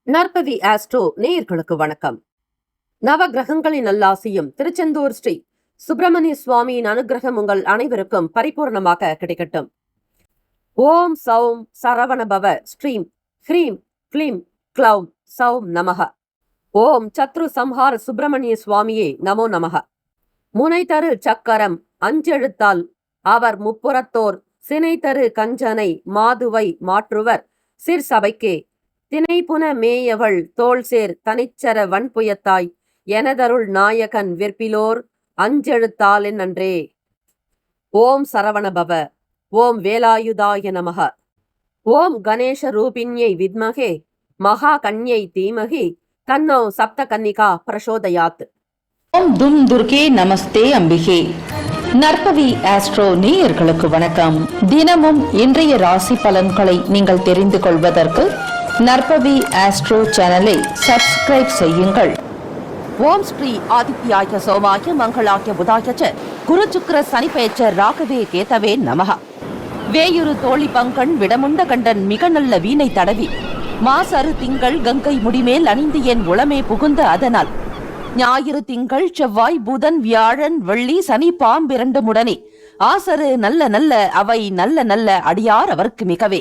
நற்பவி astro நேயர்களுக்கு வணக்கம். நவ கிரகங்களின் நல்லாசியும் திருச்செந்தூர் ஸ்ரீ சுப்பிரமணிய சுவாமியின் அனுகிரகம் உங்கள் அனைவருக்கும் பரிபூர்ணமாக கிடைக்கட்டும். ஓம் சௌம் சரவணபவ ஸ்ரீம் ஹ்ரீம் க்ளீம் க்ளௌம் சௌம் நமக. ஓம் சத்ரு சம்ஹார சுப்பிரமணிய சுவாமியே நமோ நமக. முனை தரு சக்கரம் அஞ்செழுத்தால் அவர் முப்புறத்தோர் சினை தரு கஞ்சனை மாதுவை மாற்றுவர் சிற்சபைக்கே தினைப்புன மேயவள் தோள்சேர் தனிச்சர வன்புயத்தாய் எனதருள் நாயகன் விற்பிலோர் அஞ்செழுத்தாலின் நன்றே. ஓம் சரவணபவ. ஓம் வேலாயுதாய நமக. ஓம் கணேஷ ரூபிண்யை வித்மகே மகா கன்யை தீமகி தன்னோ சப்த கன்னிகா பிரசோதயாத். ஓம் தும் துர்கே நமஸ்தே அம்பிகே. நற்பவி ஆஸ்ட்ரோ நேயர்களுக்கு வணக்கம். தினமும் இன்றைய ராசி பலன்களை நீங்கள் தெரிந்து கொள்வதற்கு நற்பவி ஆஸ்ட்ரோ சேனலை சப்ஸ்கிரைப் செய்யுங்கள். ஓம் ஸ்ரீ ஆதித்யாய சோமாய மங்களாய புதாய குரு சுக்கிர சனி பெயர்ச்ச ராகவே கேதவே நமக. வேயுரு தோழி பங்கன் விடமுண்ட கண்டன் மிக நல்ல வீணை தடவி மாசரு திங்கள் கங்கை முடிமேல் அணிந்து என் உளமே புகுந்த அதனால் ஞாயிறு திங்கள் செவ்வாய் புதன் வியாழன் வெள்ளி சனி பாம்பிரண்டு முடனே ஆசரு நல்ல நல்ல அவை நல்ல நல்ல அடியார் அவருக்கு மிகவே.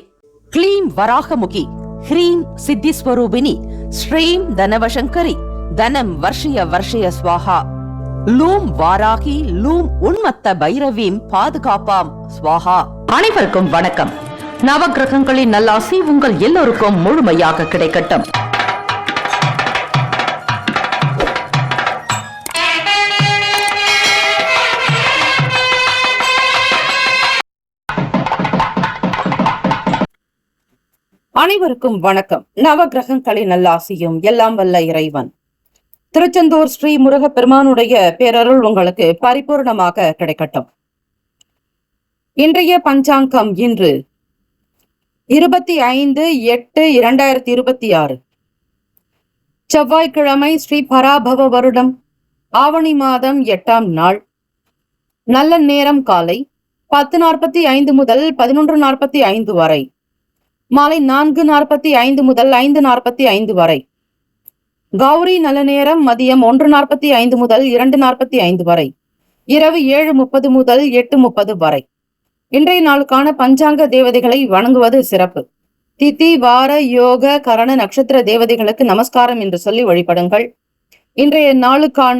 க்ளீம் வராகமுகி ஹ்ரீம் சித்திஸ்வரூபிணி ஸ்ரீம் தனவசங்கரி தனம் வர்ஷய வர்ஷய ஸ்வாஹா. லூம் வாராகி லூம் உன்மத்த பைரவீம் பாதுகாப்பாம் ஸ்வாஹா. அனைவருக்கும் வணக்கம். நவகிரகங்களின் நல்லாசி உங்கள் எல்லோருக்கும் முழுமையாக கிடைக்கட்டும். அனைவருக்கும் வணக்கம். நவகிரகங்களின் நல்லாசியும் எல்லாம் வல்ல இறைவன் திருச்செந்தூர் ஸ்ரீ முருக பெருமானுடைய பேரருள் உங்களுக்கு பரிபூர்ணமாக கிடைக்கட்டும். இன்றைய பஞ்சாங்கம் இன்று 25/8/2026 செவ்வாய்க்கிழமை, ஸ்ரீ பராபவ வருடம் ஆவணி மாதம் 8ஆம் நாள். நல்ல நேரம் காலை 10:45 முதல் 11:45 வரை, மாலை 4:45 முதல் 5:45 வரை. கௌரி நல்ல நேரம் மதியம் 1:45 முதல் 2:45 வரை, இரவு 7:30 முதல் 8:30 வரை. இன்றைய நாளுக்கான பஞ்சாங்க தேவதைகளை வணங்குவது சிறப்பு. திதி வார யோக கரண நட்சத்திர தேவதைகளுக்கு நமஸ்காரம் என்று சொல்லி வழிபடுங்கள். இன்றைய நாளுக்கான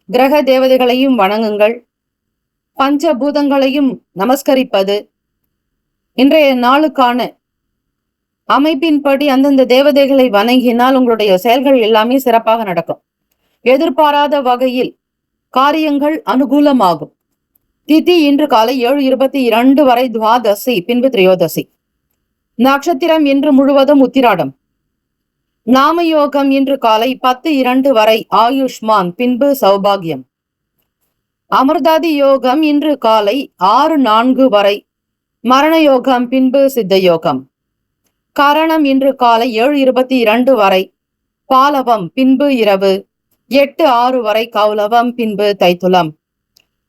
கிரக தேவதைகளையும் வணங்குங்கள். பஞ்சபூதங்களையும் நமஸ்கரிப்பது இன்றைய நாளுக்கான அமைப்பின்படி அந்தந்த தேவதைகளை வணங்கினால் உங்களுடைய செயல்கள் எல்லாமே சிறப்பாக நடக்கும். எதிர்பாராத வகையில் காரியங்கள் அனுகூலமாகும். திதி இன்று காலை 7:22 வரை துவாதசி, பின்பு திரையோதசி. நட்சத்திரம் இன்று முழுவதும் உத்திராடம். நாமயோகம் இன்று காலை 10:02 வரை ஆயுஷ்மான், பின்பு சௌபாகியம். அமிர்தாதி யோகம் இன்று காலை 6:04 வரை மரண யோகம், பின்பு சித்த யோகம். கரணம் இன்று காலை 7:22 வரை பாலவம், பின்பு இரவு 8:06 வரை கௌலவம், பின்பு தைத்துலம்.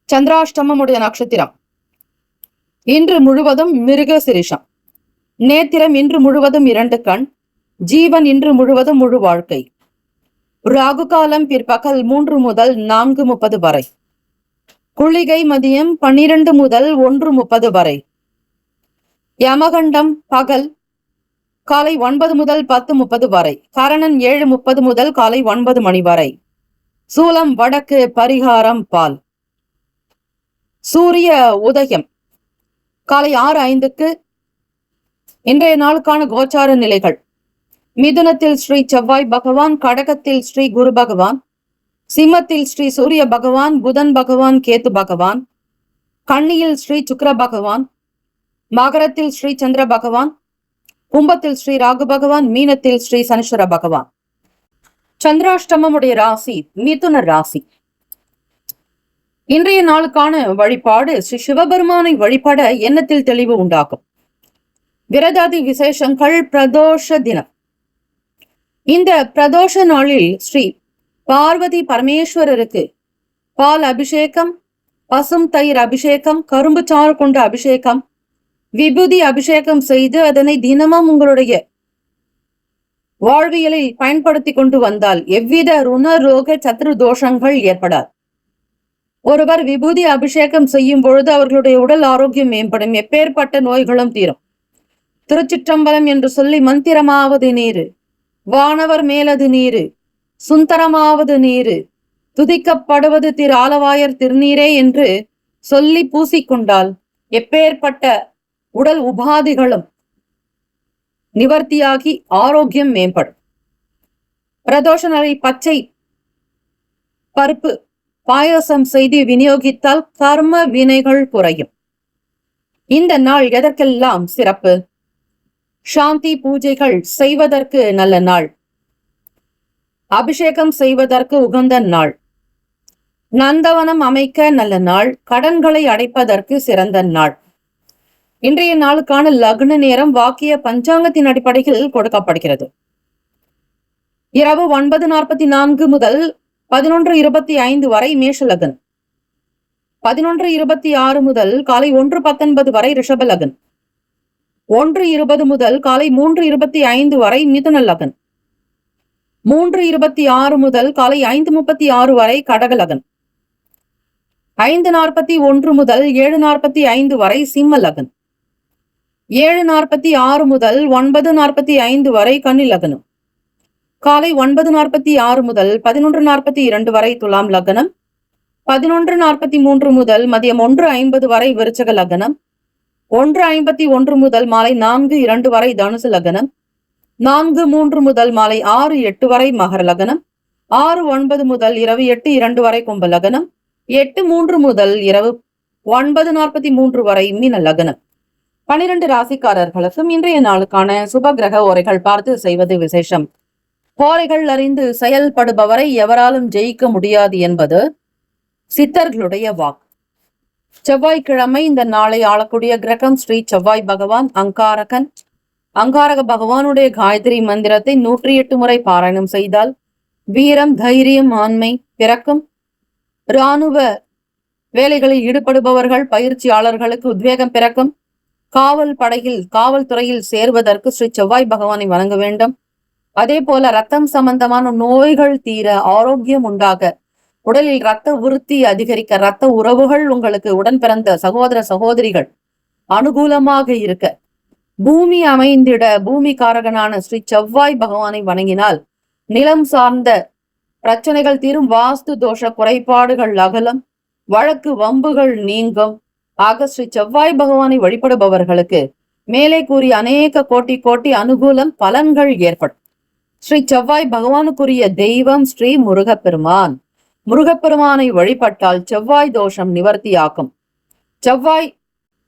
சந்திராஷ்டமம் உடைய நட்சத்திரம் இன்று முழுவதும் மிருக சிரிஷம். நேத்திரம் இன்று முழுவதும் 2 கண். ஜீவன் இன்று முழுவதும் முழு வாழ்க்கை. ராகு காலம் பிற்பகல் 3 முதல் 4:30 வரை. குளிகை மதியம் 12 முதல் 1:30 வரை. யமகண்டம் பகல் காலை 9 முதல் 10:30 வரை. கரணன் 7:30 முதல் காலை 9 மணி வரை. சூலம் வடக்கு, பரிகாரம் பால். சூரிய உதயம் காலை 6:05. இன்றைய நாளுக்கான கோச்சார நிலைகள்: மிதுனத்தில் ஸ்ரீ செவ்வாய் பகவான், கடகத்தில் ஸ்ரீ குரு பகவான், சிம்மத்தில் ஸ்ரீ சூரிய பகவான், புதன் பகவான், கேத்து பகவான், கன்னியில் ஸ்ரீ சுக்கிர பகவான், மகரத்தில் ஸ்ரீ சந்திர பகவான், கும்பத்தில் ஸ்ரீ ராகு பகவான், மீனத்தில் ஸ்ரீ சனீஸ்வர பகவான். சந்திராஷ்டமமுடைய ராசி மிதுன ராசி. இன்றைய நாளுக்கான வழிபாடு: ஸ்ரீ சிவபெருமானை வழிபட எண்ணத்தில் தெளிவு உண்டாகும். விரதாதி விசேஷங்கள்: பிரதோஷ தினம். இந்த பிரதோஷ நாளில் ஸ்ரீ பார்வதி பரமேஸ்வரருக்கு பால் அபிஷேகம், பசும் தயிர் அபிஷேகம், கரும்பு சாறு கொண்ட அபிஷேகம், விபூதி அபிஷேகம் செய்து அதனை தினமும் உங்களுடைய வாழ்வியலில் பயன்படுத்தி கொண்டு வந்தால் எவ்வித ருணரோக சத்ரு தோஷங்கள் ஏற்படாது. ஒருவர் விபூதி அபிஷேகம் செய்யும் பொழுது அவர்களுடைய உடல் ஆரோக்கியம் மேம்படும், எப்பேற்பட்ட நோய்களும் தீரும். திருச்சிற்றம்பலம் என்று சொல்லி மந்திரமாவது நீரு, வானவர் மேலது நீரு, சுந்தரமாவது நீரு, துதிக்கப்படுவது திரு ஆலவாயர் திருநீரே என்று சொல்லி பூசிக்கொண்டால் எப்பேற்பட்ட உடல் உபாதிகளும் நிவர்த்தியாகி ஆரோக்கியம் மேம்படும். பிரதோஷ நாளில் பச்சை பருப்பு பாயசம் செய்து விநியோகித்தால் கர்ம வினைகள் குறையும். இந்த நாள் எதற்கெல்லாம் சிறப்பு? சாந்தி பூஜைகள் செய்வதற்கு நல்ல நாள், அபிஷேகம் செய்வதற்கு உகந்த நாள், நந்தவனம் அமைக்க நல்ல நாள், கடன்களை அடைப்பதற்கு சிறந்த நாள். இன்றைய நாளுக்கான லக்ன நேரம் வாக்கிய பஞ்சாங்கத்தின் அடிப்படையில் கொடுக்கப்படுகிறது. இரவு 9:44 முதல் 11:25 வரை மேஷ லக்னம், 11:26 முதல் காலை 1:19 வரை ரிஷப லக்னம், 1:20 முதல் காலை 3:25 வரை மிதுன லக்னம், 3:26 முதல் காலை 5:36 வரை கடக லக்னம், 5:41 முதல் 7:45 வரை சிம்ம லக்னம், 7:46 முதல் 9:45 வரை கன்னி லக்னம், காலை 9:46 முதல் 11:42 வரை துலாம் லக்னம், 11:43 முதல் மதியம் 1:50 வரை விருச்சக லக்னம், 1:51 முதல் மாலை 4:02 வரை தனுசு லக்னம், 4:03 முதல் மாலை 6:08 வரை மகர லக்னம், 6:09 முதல் இரவு 8:02 வரை கும்ப லக்னம், 8:03 முதல் இரவு 9:43 வரை மீன லக்னம். 12 ராசிக்காரர்களுக்கும் இன்றைய நாளுக்கான சுப கிரக ஓரைகள் பார்த்து செய்வது விசேஷம். ஓரைகள் அறிந்து செயல்படுபவரை எவராலும் ஜெயிக்க முடியாது என்பது சித்தர்களுடைய வாக்கு. செவ்வாய்க்கிழமை இந்த நாளை ஆளக்கூடிய கிரகம் ஸ்ரீ செவ்வாய் பகவான் அங்காரகன். அங்காரக பகவானுடைய காயத்ரி மந்திரத்தை 108 முறை பாராயணம் செய்தால் வீரம், தைரியம், ஆண்மை பிறக்கும். இராணுவ வேலைகளில் ஈடுபடுபவர்கள், பயிற்சியாளர்களுக்கு உத்வேகம் பிறக்கும். காவல்துறையில் சேர்வதற்கு ஸ்ரீ செவ்வாய் பகவானை வணங்க வேண்டும். அதே போல ரத்தம் சம்பந்தமான நோய்கள் தீர, ஆரோக்கியம் உண்டாக, உடலில் இரத்த விருத்தி அதிகரிக்க, இரத்த உறவுகள் உங்களுக்கு உடன் பிறந்த சகோதர சகோதரிகள் அனுகூலமாக இருக்க, பூமி அமைந்திட பூமி காரகனான ஸ்ரீ செவ்வாய் பகவானை வணங்கினால் நிலம் சார்ந்த பிரச்சனைகள் தீரும், வாஸ்து தோஷ குறைபாடுகள் அகலும், வழக்கு வம்புகள் நீங்கும். ஆக ஸ்ரீ செவ்வாய் பகவானை வழிபடுபவர்களுக்கு மேலே கூறிய அநேக கோட்டி அனுகூலம் பலன்கள் ஏற்படும். ஸ்ரீ செவ்வாய் பகவானுக்குரிய தெய்வம் ஸ்ரீ முருகப்பெருமான். முருகப்பெருமானை வழிபட்டால் செவ்வாய் தோஷம் நிவர்த்தியாக்கும். செவ்வாய்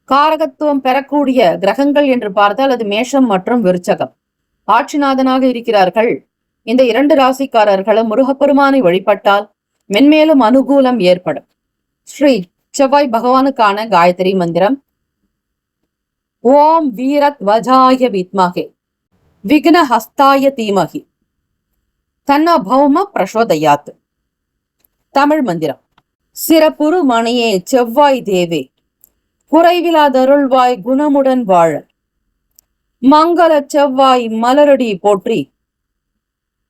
காரகத்துவம் பெறக்கூடிய கிரகங்கள் என்று பார்த்தால் அது மேஷம் மற்றும் விருச்சகம். ஆட்சிநாதனாக இருக்கிறார்கள். இந்த 2 ராசிக்காரர்களும் முருகப்பெருமானை வழிபட்டால் மென்மேலும் அனுகூலம் ஏற்படும். ஸ்ரீ செவ்வாய் பகவானுக்கான காயத்ரி மந்திரம்: ஓம் வீரத் வஜாய வித்மகே விக்ன ஹஸ்தாய தீமகி தன்ன பௌம பிரசோதயாத். தமிழ் மந்திரம்: சிறப்புறு மணியே செவ்வாய் தேவே, குறைவிலாதருள்வாய் குணமுடன் வாழ, மங்கள செவ்வாய் மலரடி போற்றி,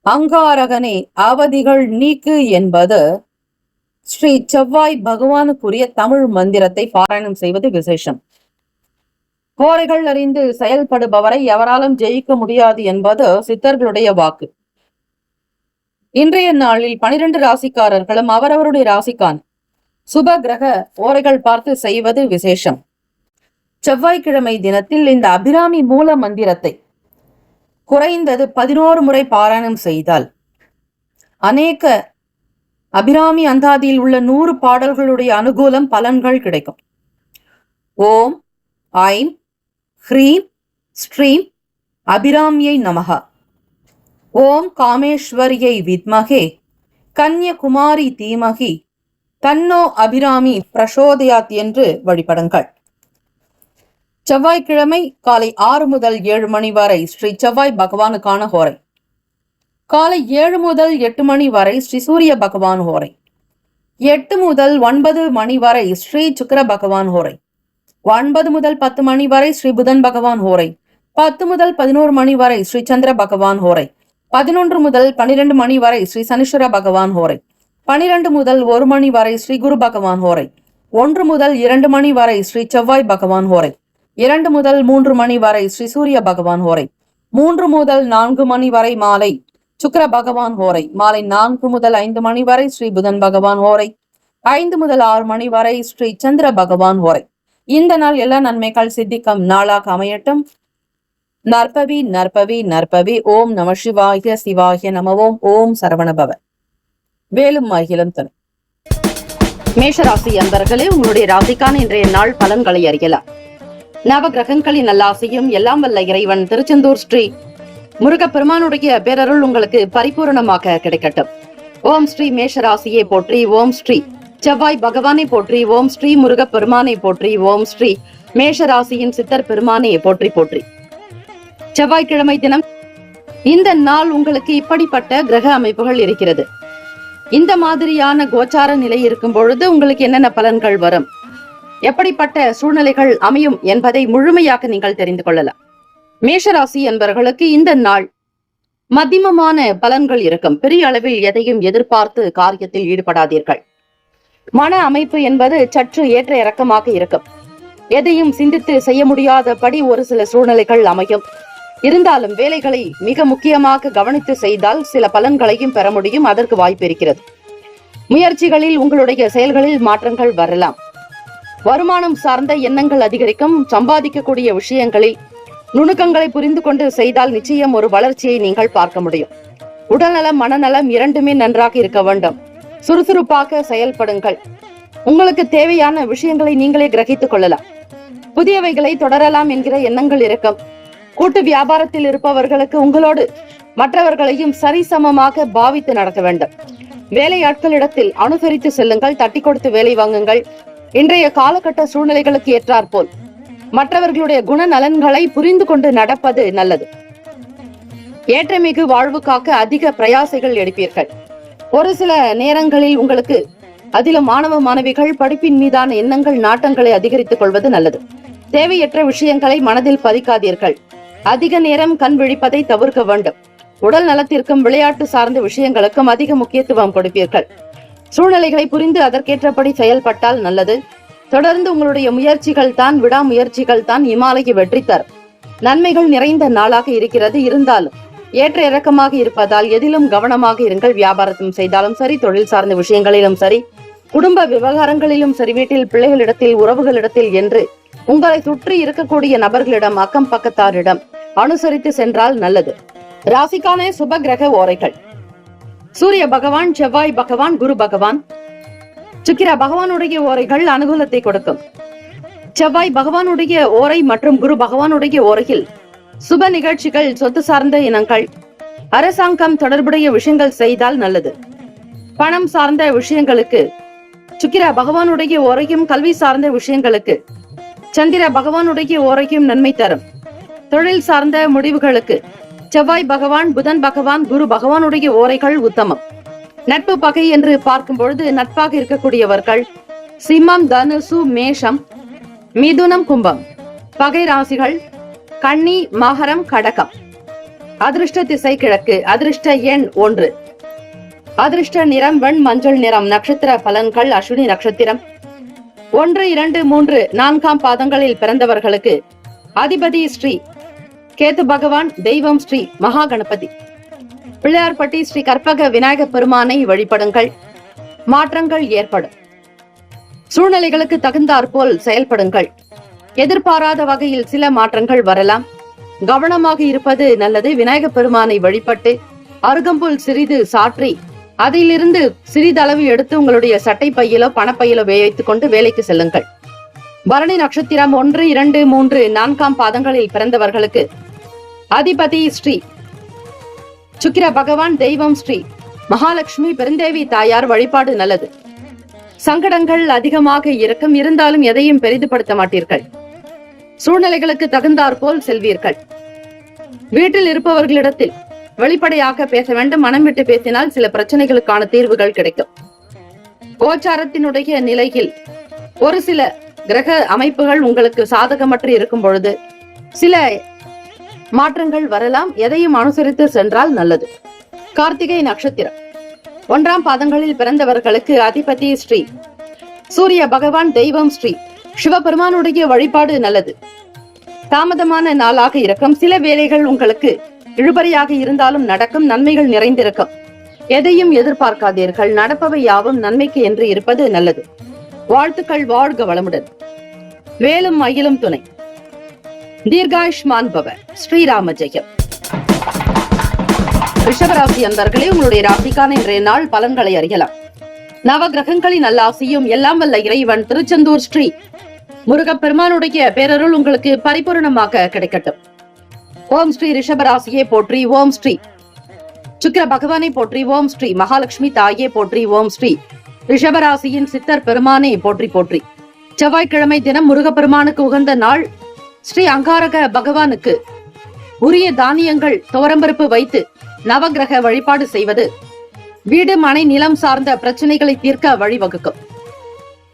அங்காரகனே அவதிகள் நீக்கு என்பது ஸ்ரீ செவ்வாய் பகவானுக்குரிய தமிழ் மந்திரத்தை பாராயணம் செய்வது விசேஷம். கோரைகள் அறிந்து செயல்படுபவரை எவராலும் ஜெயிக்க முடியாது என்பது சித்தர்களுடைய வாக்கு. இன்றைய நாளில் 12 ராசிக்காரர்களும் அவரவருடைய ராசிக்கான சுப கிரக ஓரைகள் பார்த்து செய்வது விசேஷம். செவ்வாய்க்கிழமை தினத்தில் இந்த அபிராமி மூல மந்திரத்தை குறைந்தது 11 முறை பாராயணம் செய்தால் அநேக அபிராமி அந்தாதியில் உள்ள 100 பாடல்களுடைய அனுகூலம் பலன்கள் கிடைக்கும். ஓம் ஐம் ஹ்ரீம் ஸ்ரீம் அபிராமியை நமஹ. ஓம் காமேஸ்வரியை வித்மகே கன்யகுமாரி தீமகி தன்னோ அபிராமி பிரசோதயாத் என்று வழிபடுங்கள். செவ்வாய்க்கிழமை காலை 6 முதல் 7 மணி வரை ஸ்ரீ செவ்வாய் பகவானுக்கான ஹோரை. காலை 7 முதல் 8 மணி வரை ஸ்ரீ சூரிய பகவான் ஹோரை. 8 முதல் 9 மணி வரை ஸ்ரீ சுக்கிர பகவான் ஹோரை. 9 முதல் 10 மணி வரை ஸ்ரீ புதன் பகவான் ஹோரை. 10 முதல் 11 மணி வரை ஸ்ரீ சந்திர பகவான் ஹோரை. 11 முதல் 12 மணி வரை ஸ்ரீ சனீஸ்வர பகவான் ஹோரை. 12 முதல் 1 மணி வரை ஸ்ரீ குரு பகவான் ஹோரை. 1 முதல் 2 மணி வரை ஸ்ரீ செவ்வாய் பகவான் ஹோரை. 2 முதல் 3 மணி வரை ஸ்ரீ சூரிய பகவான் ஹோரை. 3 முதல் 4 மணி வரை மாலை சுக்கிர பகவான் ஹோரை. மாலை 4 முதல் 5 மணி வரை ஸ்ரீ புதன் பகவான் ஹோரை. 5 முதல் 6 மணி வரை ஸ்ரீ சந்திர பகவான் ஹோரை. இந்த நாள் எல்லா நன்மைகள் சித்திக்கும் நாளாக அமையட்டும். நற்பவி நற்பவி நற்பவி. ஓம் நம சிவாய சிவாய நமவோம். ஓம் சரவணபவ. வேலும் மகிழும் துணை. மேஷராசி அன்பர்களே, உங்களுடைய ராசிக்கான இன்றைய நாள் பலன்களை அறியலாம். நவ கிரகங்களின் நல்லாசையும் எல்லாம் வல்ல இறைவன் திருச்செந்தூர் ஸ்ரீ முருகப்பெருமானுடைய பேரருள் உங்களுக்கு பரிபூரணமாக கிடைக்கட்டும். ஓம் ஸ்ரீ மேஷராசியை போற்றி. ஓம் ஸ்ரீ செவ்வாய் பகவானை போற்றி. ஓம் ஸ்ரீ முருகப்பெருமானை போற்றி. ஓம் ஸ்ரீ மேஷராசியின் சித்தர் பெருமானை போற்றி போற்றி. செவ்வாய்க்கிழமை தினம் இந்த நாள் உங்களுக்கு இப்படிப்பட்ட கிரக அமைப்புகள் இருக்கிறது. இந்த மாதிரியான கோச்சார நிலை இருக்கும் பொழுது உங்களுக்கு என்னென்ன பலன்கள் வரும், எப்படிப்பட்ட சூழ்நிலைகள் அமையும் என்பதை முழுமையாக நீங்கள் தெரிந்து கொள்ளலாம். மேஷராசி என்பவர்களுக்கு இந்த நாள் மத்தியமமான பலன்கள் இருக்கும். பெரிய அளவில் எதையும் எதிர்பார்த்து காரியத்தில் ஈடுபடாதீர்கள். மன அமைப்பு என்பது சற்று ஏற்ற இறக்கமாக இருக்கும். எதையும் சிந்தித்து செய்ய முடியாதபடி ஒரு சில சூழ்நிலைகள் அமையும். இருந்தாலும் வேலைகளை மிக முக்கியமாக கவனித்து செய்தால் சில பலன்களையும் பெற முடியும். அதற்கு வாய்ப்பு இருக்கிறது. முயற்சிகளில் உங்களுடைய செயல்களில் மாற்றங்கள் வரலாம். வருமானம் சார்ந்த எண்ணங்கள் அதிகரிக்கும். சம்பாதிக்கக்கூடிய விஷயங்களில் நுணுக்கங்களை புரிந்து கொண்டு செய்தால் நிச்சயம் ஒரு வளர்ச்சியை நீங்கள் பார்க்க முடியும். உடல்நலம் மனநலம் இரண்டுமே நன்றாக இருக்க வேண்டும். சுறுசுறுப்பாக செயல்படுங்கள். உங்களுக்கு தேவையான விஷயங்களை நீங்களே கிரகித்துக் கொள்ளலாம். புதியவைகளை தொடரலாம் என்கிற எண்ணங்கள் இருக்கும். கூட்டு வியாபாரத்தில் இருப்பவர்களுக்கு உங்களோடு மற்றவர்களையும் சரிசமமாக பாவித்து நடக்க வேண்டும். வேலையாட்களிடத்தில் அனுசரித்து செல்லுங்கள். தட்டி கொடுத்து வேலை வாங்குங்கள். இன்றைய காலகட்ட சூழ்நிலைகளுக்கு ஏற்றாற்போல் மற்றவர்களுடைய குணநலன்களை புரிந்து கொண்டு நடப்பது நல்லது. ஏற்றமிகு வாழ்வுக்காக அதிக பிரயாசைகள் எடுப்பீர்கள். ஒரு சில நேரங்களில் உங்களுக்கு அதிலும் மாணவ மாணவிகள் படிப்பின் மீதான எண்ணங்கள் நாட்டங்களை அதிகரித்துக் கொள்வது நல்லது. தேவையற்ற விஷயங்களை மனதில் பதிக்காதீர்கள். அதிக நேரம் கண் விழிப்பதை தவிர்க்க வேண்டும். உடல் நலத்திற்கும் விளையாட்டு சார்ந்த விஷயங்களுக்கும் அதிக முக்கியத்துவம் கொடுப்பீர்கள். சூழ்நிலைகளை புரிந்து அதற்கேற்றபடி செயல்பட்டால் நல்லது. தொடர்ந்து உங்களுடைய முயற்சிகள் தான், விடாமுயற்சிகள் தான் இமாலய வெற்றி தரும். நன்மைகள் நிறைந்த நாளாக இருக்கிறது. இருந்தாலும் ஏற்ற இறக்கமாக இருப்பதால் எதிலும் கவனமாக இருங்கள். வியாபாரத்தும் செய்தாலும் சரி, தொழில் சார்ந்த விஷயங்களிலும் சரி, குடும்ப விவகாரங்களிலும் சரி, வீட்டில் பிள்ளைகளிடத்தில், உறவுகளிடத்தில் என்று உங்களை சுற்றி இருக்கக்கூடிய நபர்களிடம், அக்கம் பக்கத்தாரிடம் அனுசரித்து சென்றால் நல்லது. ராசிக்கான சுப கிரக ஓரைகள்: சூரிய பகவான், செவ்வாய் பகவான், குரு பகவான். சுக்கிர பகவானுடைய ஓரைகள் அனுகூலத்தை கொடுக்கும். செவ்வாய் பகவானுடைய ஓரை மற்றும் குரு பகவானுடைய ஓரையில் சுப நிகழ்ச்சிகள், சொத்து சார்ந்த இனங்கள், அரசாங்கம் தொடர்புடைய விஷயங்கள் செய்தால் நல்லது. பணம் சார்ந்த விஷயங்களுக்கு சுக்கிர பகவானுடைய ஓரையும், கல்வி சார்ந்த விஷயங்களுக்கு சந்திர பகவானுடைய ஓரையும் நன்மை தரும். தொழில் சார்ந்த முடிவுகளுக்கு செவ்வாய் பகவான், புதன் பகவான், குரு பகவானுடைய ஓரைகள் உத்தமம். நட்பு பகை என்று பார்க்கும் பொழுது நட்பாக இருக்கக்கூடியவர்கள் சிம்மம், தனுசு, மேஷம், மிதுனம், கும்பம். பகை ராசிகள் கன்னி, மகரம், கடகம். அதிர்ஷ்ட திசை கிழக்கு. அதிர்ஷ்ட எண் 1. அதிர்ஷ்ட நிறம் வெண் மஞ்சள் நிறம். நட்சத்திர பலன்கள்: அஸ்வினி நட்சத்திரம் 1, 2, 3, 4ஆம் பாதங்களில் பிறந்தவர்களுக்கு அதிபதி ஸ்ரீ கேது பகவான். தெய்வம் ஸ்ரீ மகா கணபதி. பிள்ளையார்பட்டி ஸ்ரீ கற்பக விநாயக பெருமானை வழிபடுங்கள். மாற்றங்கள் ஏற்படும். சூழ்நிலைகளுக்கு தகுந்தாற்போல் செயல்படுங்கள். எதிர்பாராத வகையில் சில மாற்றங்கள் வரலாம். கவனமாக இருப்பது நல்லது. விநாயக பெருமானை வழிபட்டு அருகம்புல் சிறிது சாற்றி அதிலிருந்து சிறிதளவு எடுத்து உங்களுடைய சட்டை பையிலோ பணப்பையிலோ வைத்துக் கொண்டு வேலைக்கு செல்லுங்கள். பரணி நட்சத்திரம் 1, 2, 3, 4ஆம் பாதங்களில் பிறந்தவர்களுக்கு அதிபதி ஸ்ரீ சுக்கிர பகவான். தெய்வம் ஸ்ரீ மகாலட்சுமி பெருந்தேவி தாயார் வழிபாடு நல்லது. சங்கடங்கள் அதிகமாக இருக்கும். இருந்தாலும் எதையும் பெரிதுபடுத்த மாட்டீர்கள். சூழ்நிலைகளுக்கு தகுந்தாற்போல் செல்வீர்கள். வீட்டில் இருப்பவர்களிடத்தில் வெளிப்படையாக பேச வேண்டும். மனம் விட்டு பேசினால் சில பிரச்சனைகளுக்கான தீர்வுகள் கிடைக்கும். கோச்சாரத்தினுடைய நிலையில் ஒரு சில கிரக அமைப்புகள் உங்களுக்கு சாதகமற்று இருக்கும் பொழுது சில மாற்றங்கள் வரலாம், எதையும் அனுசரித்து சென்றால் நல்லது. கார்த்திகை நட்சத்திரம் 1ஆம் பாதங்களில் பிறந்தவர்களுக்கு அதிபதி ஸ்ரீ சூரிய பகவான், தெய்வம் ஸ்ரீ சிவபெருமானுடைய வழிபாடு நல்லது. தாமதமான நாளாக இருக்கும். சில வேலைகள் உங்களுக்கு இழுபறியாக இருந்தாலும் நடக்கும். நன்மைகள் நிறைந்திருக்கும். எதையும் எதிர்பார்க்காதீர்கள். நடப்பவை யாவும் நன்மைக்கு என்று இருப்பது நல்லது. வாழ்த்துக்கள். வாழ்க வளமுடன். வேலும் மயிலும் துணை. தீர்காயுஷ்மான் பவ. ஸ்ரீராம ஜெயம். ரிஷபராசி அன்பர்களே, உங்களுடைய ராசிக்கான இன்றைய நாள் பலன்களை அறியலாம். நவ கிரகங்களின் நல்லாசியும் எல்லாம் வல்ல இறைவன் திருச்செந்தூர் ஸ்ரீ முருகப்பெருமானுடைய பேரருள் உங்களுக்கு பரிபூரணமாக கிடைக்கட்டும். ஓம் ஸ்ரீ ரிஷபராசியே போற்றி. ஓம் ஸ்ரீ சுக்கிர பகவானை போற்றி. ஓம் ஸ்ரீ மகாலட்சுமி தாயே போற்றி. ஓம் ஸ்ரீ ரிஷபராசியின் சித்தர் பெருமானை போற்றி போற்றி. செவ்வாய்க்கிழமை தினம் முருகப்பெருமானுக்கு உகந்த நாள். ஸ்ரீ அங்காரக பகவானுக்கு உரிய தானியங்கள் துவரம்பருப்பு வைத்து நவகிரக வழிபாடு செய்வது வீடு மனை நிலம் சார்ந்த பிரச்சனைகளை தீர்க்க வழிவகுக்கும்.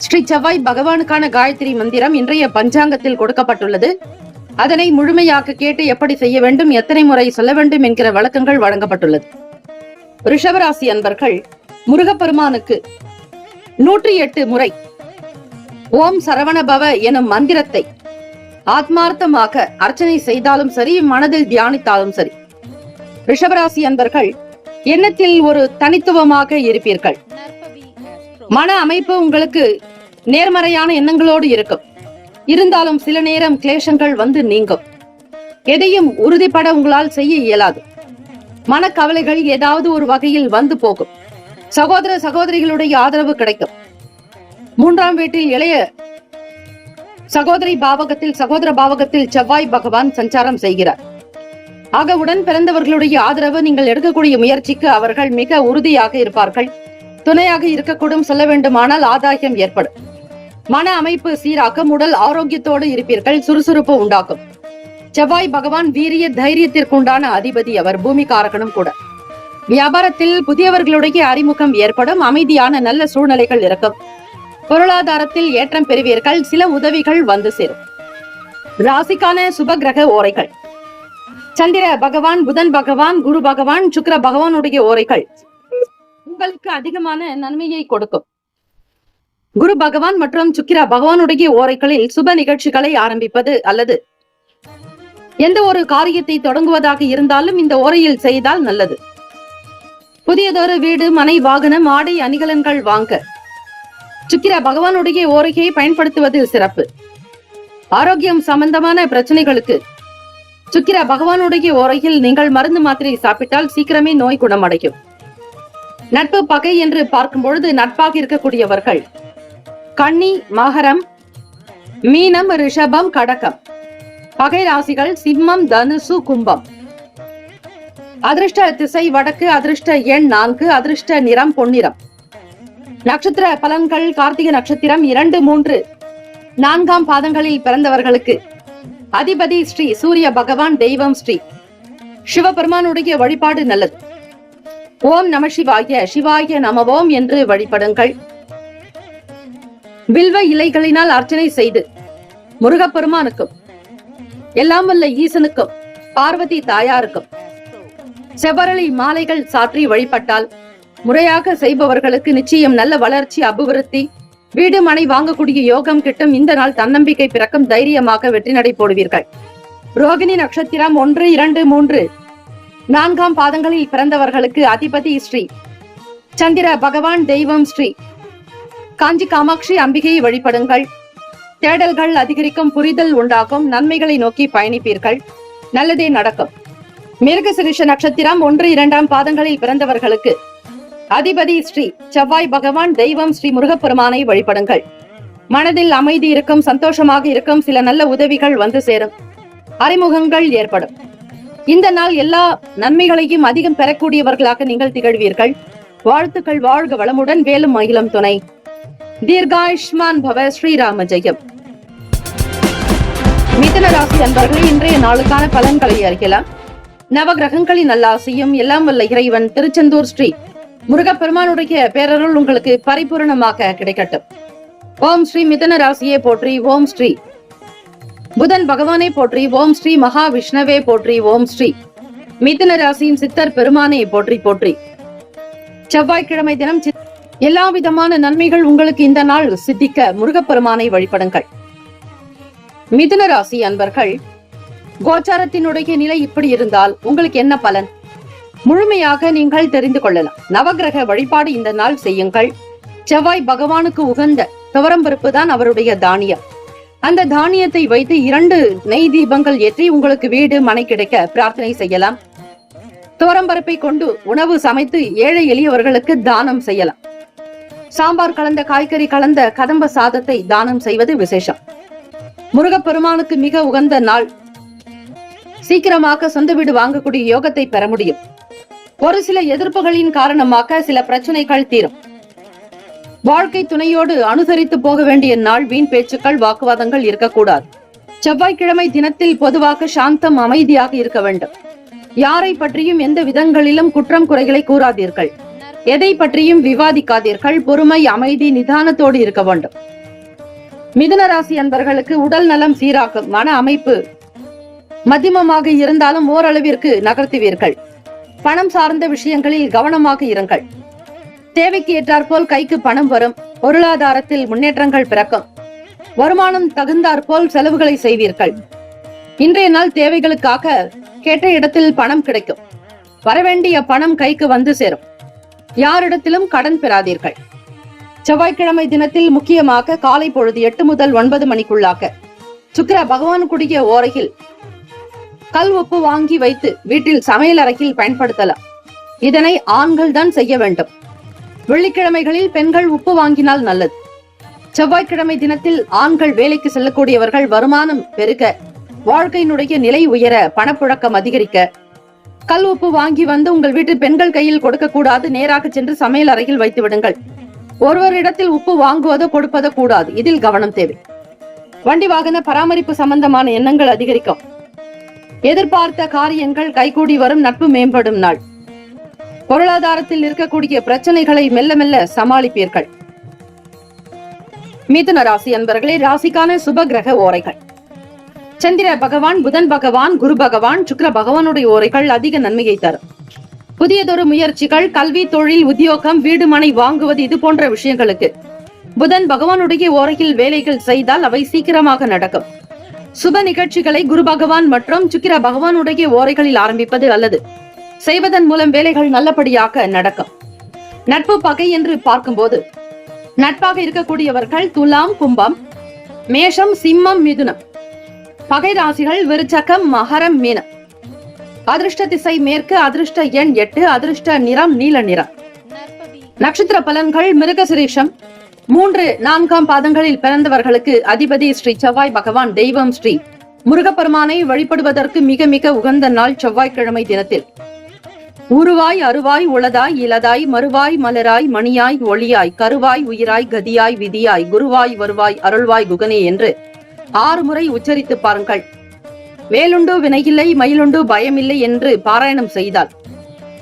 ஸ்ரீ செவ்வாய் பகவானுக்கான காயத்ரி மந்திரம் இன்றைய பஞ்சாங்கத்தில் கொடுக்கப்பட்டுள்ளது. அதனை முழுமையாக கேட்டு எப்படி செய்ய வேண்டும், எத்தனை முறை சொல்ல வேண்டும் என்கிற விளக்கங்கள் வழங்கப்பட்டுள்ளது. ரிஷபராசி அன்பர்கள் முருகப்பெருமானுக்கு 108 முறை ஓம் சரவணபவ எனும் மந்திரத்தை ஆத்மார்த்தமாக அர்ச்சனை செய்தாலும் சரி, மனதில் தியானித்தாலும் சரி, ரிஷபராசி அன்பர்கள் எண்ணத்தில் ஒரு தனித்துவமாக இருப்பீர்கள். மன அமைப்பு உங்களுக்கு நேர்மறையான எண்ணங்களோடு இருக்கும். இருந்தாலும் சில நேரம் கிளேசங்கள் வந்து நீங்கும். எதையும் உறுதிப்பட உங்களால் செய்ய இயலாது. மனக்கவலைகள் ஏதாவது ஒரு வகையில் வந்து போகும். சகோதர சகோதரிகளுடைய ஆதரவு கிடைக்கும். 3ஆம் வீட்டில் இளைய சகோதரி பாவகத்தில், சகோதர பாவகத்தில் செவ்வாய் பகவான் சஞ்சாரம் செய்கிறார். ஆக உடன் பிறந்தவர்களுடைய ஆதரவு, நீங்கள் எடுக்கக்கூடிய முயற்சிக்கு அவர்கள் மிக உறுதியாக இருப்பார்கள். துணையாக இருக்கக்கூடும். சொல்ல வேண்டுமானால் ஆதாயம் ஏற்படும். மன அமைப்பு சீராக்கும். உடல் ஆரோக்கியத்தோடு இருப்பீர்கள். சுறுசுறுப்பு உண்டாக்கும். செவ்வாய் பகவான் வீரிய தைரியத்திற்குண்டான அதிபதி. அவர் பூமிகாரகனும் கூட. வியாபாரத்தில் புதியவர்களுடைய அறிமுகம் ஏற்படும். அமைதியான நல்ல சூழ்நிலைகள் இருக்கும். பொருளாதாரத்தில் ஏற்றம் பெறுவீர்கள். சில உதவிகள் வந்து சேரும். ராசிக்கான சுப கிரக ஓரைகள். சந்திர பகவான், புதன் பகவான், குரு பகவான், சுக்கிர பகவானுடைய ஓரைகள் உங்களுக்கு அதிகமான நன்மையை கொடுக்கும். குரு பகவான் மற்றும் சுக்கிர பகவானுடைய ஓரைகளில் சுப நிகழ்ச்சிகளை ஆரம்பிப்பது அல்லது எந்த ஒரு காரியத்தை தொடங்குவதாக இருந்தாலும் இந்த ஓரையில் செய்தால் நல்லது. புதியதொரு வீடு, மனை, வாகனம், ஆடை, அணிகலன்கள் வாங்க சுக்கிர பகவானுடைய ஓரையை பயன்படுத்துவதில் சிறப்பு. ஆரோக்கியம் சம்பந்தமான பிரச்சனைகளுக்கு சுக்கிர பகவானுடைய ஓரையில் நீங்கள் மருந்து மாத்திரை சாப்பிட்டால் சீக்கிரமே நோய் குணமடையும். நட்பு பகை என்று பார்க்கும் பொழுது நட்பாக இருக்கக்கூடியவர்கள் கன்னி, மகரம், மீனம், ரிஷபம், கடகம். பகை ராசிகள் சிம்மம், தனுசு, கும்பம். அதிர்ஷ்ட திசை வடக்கு. அதிர்ஷ்ட எண் 4. அதிர்ஷ்ட நிறம் பொன்னிறம். நட்சத்திர பலன்கள். கார்த்திகை நட்சத்திரம் 2, 3, 4ஆம் பாதங்களில் பிறந்தவர்களுக்கு அதிபதி ஸ்ரீ சூரிய பகவான், தெய்வம் ஸ்ரீ சிவபெருமானுடைய வழிபாடு நல்லது. ஓம் நம சிவாய, சிவாய நமவோம் என்று வழிபடுங்கள். வில்வ இலைகளினால் அர்ச்சனை செய்து முருகப்பெருமானுக்கும் எல்லாம் வல்ல ஈசனுக்கும் பார்வதி தாயாருக்கும் செவ்வரளி மாலைகள் சாற்றி வழிபட்டால் முறையாக செய்பவர்களுக்கு நிச்சயம் நல்ல வளர்ச்சி, அபிவிருத்தி, வீடு மனை வாங்கக்கூடிய யோகம் கிட்டும். இந்த நாள் தன்னம்பிக்கை பிறக்கும். தைரியமாக வெற்றி நடை போடுவீர்கள். ரோகிணி நட்சத்திரம் 1, 2, 3, 4ஆம் பாதங்களில் பிறந்தவர்களுக்கு அதிபதி ஸ்ரீ சந்திர பகவான், தெய்வம் ஸ்ரீ காஞ்சி காமாட்சி அம்பிகையை வழிபடுங்கள். தேடல்கள் அதிகரிக்கும். புரிதல் உண்டாகும். நன்மைகளை நோக்கி பயணிப்பீர்கள். நல்லதே நடக்கும். மிருகசிரிஷ நட்சத்திரம் 1, 2ஆம் பாதங்களில் பிறந்தவர்களுக்கு அதிபதி ஸ்ரீ செவ்வாய் பகவான், தெய்வம் ஸ்ரீ முருகப்பெருமானை வழிபடுங்கள். மனதில் அமைதி இருக்கும். சந்தோஷமாக இருக்கும். சில நல்ல உதவிகள் வந்து சேரும். அறிமுகங்கள் ஏற்படும். இந்த நாள் எல்லா நன்மைகளையும் அதிகம் பெறக்கூடியவர்களாக நீங்கள் திகழ்வீர்கள். வாழ்த்துக்கள். வாழ்க வளமுடன். வேலும் மயிலும் துணை. தீர்காயுஷ்மான் பவ. ஸ்ரீராம ஜெயம். மிதுன ராசி அன்பர்களே, இன்றைய நாளுக்கான பலன்களை அறியலாம். நவகிரகங்களின் நல்லாசியும் எல்லாம் வல்ல இறைவன் திருச்செந்தூர் ஸ்ரீ முருகப்பெருமானுடைய பேரருள் உங்களுக்கு பரிபூரணமாக கிடைக்கட்டும். ஓம் ஸ்ரீ மிதுன ராசியே போற்றி. ஓம் ஸ்ரீ புதன் பகவானை போற்றி. ஓம் ஸ்ரீ மகா விஷ்ணவே போற்றி. ஓம் ஸ்ரீ மிதுன ராசியின் சித்தர் பெருமானை போற்றி போற்றி. செவ்வாய்க்கிழமை தினம் எல்லா விதமான நன்மைகள் உங்களுக்கு இந்த நாள் சித்திக்க முருகப்பெருமானை வழிபடுங்கள். மிதுன ராசி அன்பர்கள், கோச்சாரத்தினுடைய நிலை இப்படி இருந்தால் உங்களுக்கு என்ன பலன் முழுமையாக நீங்கள் தெரிந்து கொள்ளலாம். நவகிரக வழிபாடு இந்த நாள் செய்யுங்கள். செவ்வாய் பகவானுக்கு உகந்த துவரம்பருப்பு தான் அவருடைய தானியம். அந்த தானியத்தை வைத்து 2 நெய் தீபங்கள் ஏற்றி உங்களுக்கு வீடு மனை கிடைக்க பிரார்த்தனை செய்யலாம். துவரம்பருப்பை கொண்டு உணவு சமைத்து ஏழை எளியவர்களுக்கு தானம் செய்யலாம். சாம்பார் கலந்த காய்கறி கலந்த கதம்ப சாதத்தை தானம் செய்வது விசேஷம். முருகப்பெருமானுக்கு மிக உகந்த நாள். சீக்கிரமாக சொந்த வீடு வாங்கக்கூடிய யோகத்தை பெற முடியும். ஒரு சில எதிர்ப்புகளின் காரணமாக சில பிரச்சனைகள் தீரும். வாழ்க்கை துணையோடு அனுசரித்து போக வேண்டிய நாள். வீண் பேச்சுக்கள் வாக்குவாதங்கள் இருக்கக்கூடாது. செவ்வாய்க்கிழமை தினத்தில் பொதுவாக சாந்தம் அமைதியாக இருக்க வேண்டும். யாரை பற்றியும் எந்த விதங்களிலும் குற்றம் குறைகளை கூறாதீர்கள். எதை பற்றியும் விவாதிக்காதீர்கள். பொறுமை அமைதி நிதானத்தோடு இருக்க வேண்டும். மிதுன ராசி அன்பர்களுக்கு உடல் நலம் சீராகும். மன அமைப்பு மத்தியமமாக இருந்தாலும் ஓரளவிற்கு நகர்த்துவீர்கள். பணம் சார்ந்த விஷயங்களில் கவனமாக இருங்கள். தேவைக்கு ஏற்றாற்போல் கைக்கு பணம் வரும். பொருளாதாரத்தில் முன்னேற்றங்கள் பிறக்கும். வருமானம் தகுந்தாற்போல் செலவுகளை செய்வீர்கள். இன்றைய நாள் தேவைகளுக்காக கேட்ட இடத்தில் பணம் கிடைக்கும். வரவேண்டிய பணம் கைக்கு வந்து சேரும். யாரிடத்திலும் கடன் பெறாதீர்கள். செவ்வாய்க்கிழமை தினத்தில் முக்கியமாக காலை பொழுது 8 முதல் 9 மணிக்குள்ளாக சுக்கிர பகவானுக்குரிய ஓரையில் கல் உப்பு வாங்கி வைத்து வீட்டில் சமையல் அறையில் பயன்படுத்தலாம். இதனை ஆண்கள் தான் செய்ய வேண்டும். வெள்ளிக்கிழமைகளில் பெண்கள் உப்பு வாங்கினால் நல்லது. செவ்வாய்க்கிழமை தினத்தில் ஆண்கள் வேலைக்கு செல்லக்கூடியவர்கள் வருமானம் பெருக, வாழ்க்கையினுடைய நிலை உயர, பணப்புழக்கம் அதிகரிக்க கல் உப்பு வாங்கி வந்து உங்கள் வீட்டு பெண்கள் கையில் கொடுக்க கூடாது. நேராக சென்று சமையல் அறையில் வைத்து விடுங்கள். ஒருவரிடத்தில் உப்பு வாங்குவதோ கொடுப்பதோ கூடாது. இதில் கவனம் தேவை. வண்டி வாகன பராமரிப்பு சம்பந்தமான எண்ணங்கள் அதிகரிக்கும். எதிர்பார்த்த காரியங்கள் கைகூடி வரும். நட்பு மேம்படும் நாள். பொருளாதாரத்தில் இருக்கக்கூடிய பிரச்சனைகளை மெல்ல மெல்ல சமாளிப்பீர்கள். மிதுன ராசி அன்பர்களே, ராசிக்கான சுப கிரக ஓரைகள். சந்திர பகவான், புதன் பகவான், குரு பகவான், சுக்கிர பகவானுடைய ஓரைகள் அதிக நன்மையை தரும். புதியதொரு முயற்சிகள், கல்வி, தொழில், உத்தியோகம், வீடு மனை வாங்குவது இது போன்ற விஷயங்களுக்கு புதன் பகவானுடைய ஓரையில் வேலைகள் செய்தால் அவை சீக்கிரமாக நடக்கும். சுப நிகழ்ச்சிகளை குரு பகவான் மற்றும் சுக்கிர பகவானுடைய ஓரைகளில் ஆரம்பிப்பது அல்லது செய்வதன் மூலம் வேலைகள் நல்லபடியாக நடக்கும். நட்பு பகை என்று பார்க்கும்போது நட்பாக இருக்கக்கூடியவர்கள் துலாம், கும்பம், மேஷம், சிம்மம், மிதுனம். பகை ராசிகள் விருச்சகம், மகரம், மீனம். அதிர்ஷ்ட திசை மேற்கு. அதிர்ஷ்ட எண் 8. அதிர்ஷ்ட நிறம் நீல நிறம். நட்சத்திர பலன்கள் மிருகசிரீஷம் 3, 4ஆம் பாதங்களில் பிறந்தவர்களுக்கு அதிபதி ஸ்ரீ செவ்வாய் பகவான். தெய்வம் ஸ்ரீ முருகப்பெருமானை வழிபடுவதற்கு மிக மிக உகந்த நாள் செவ்வாய்க்கிழமை தினத்தில். உருவாய், அருவாய், உளதாய், இலதாய், மறுவாய், மலராய், மணியாய், ஒளியாய், கருவாய், உயிராய், கதியாய், விதியாய், குருவாய், வருவாய், அருள்வாய், குகனே என்று 6 முறை உச்சரித்து பாருங்கள். வேலுண்டு வினையில்லை, மயிலுண்டு பயமில்லை என்று பாராயணம் செய்தால்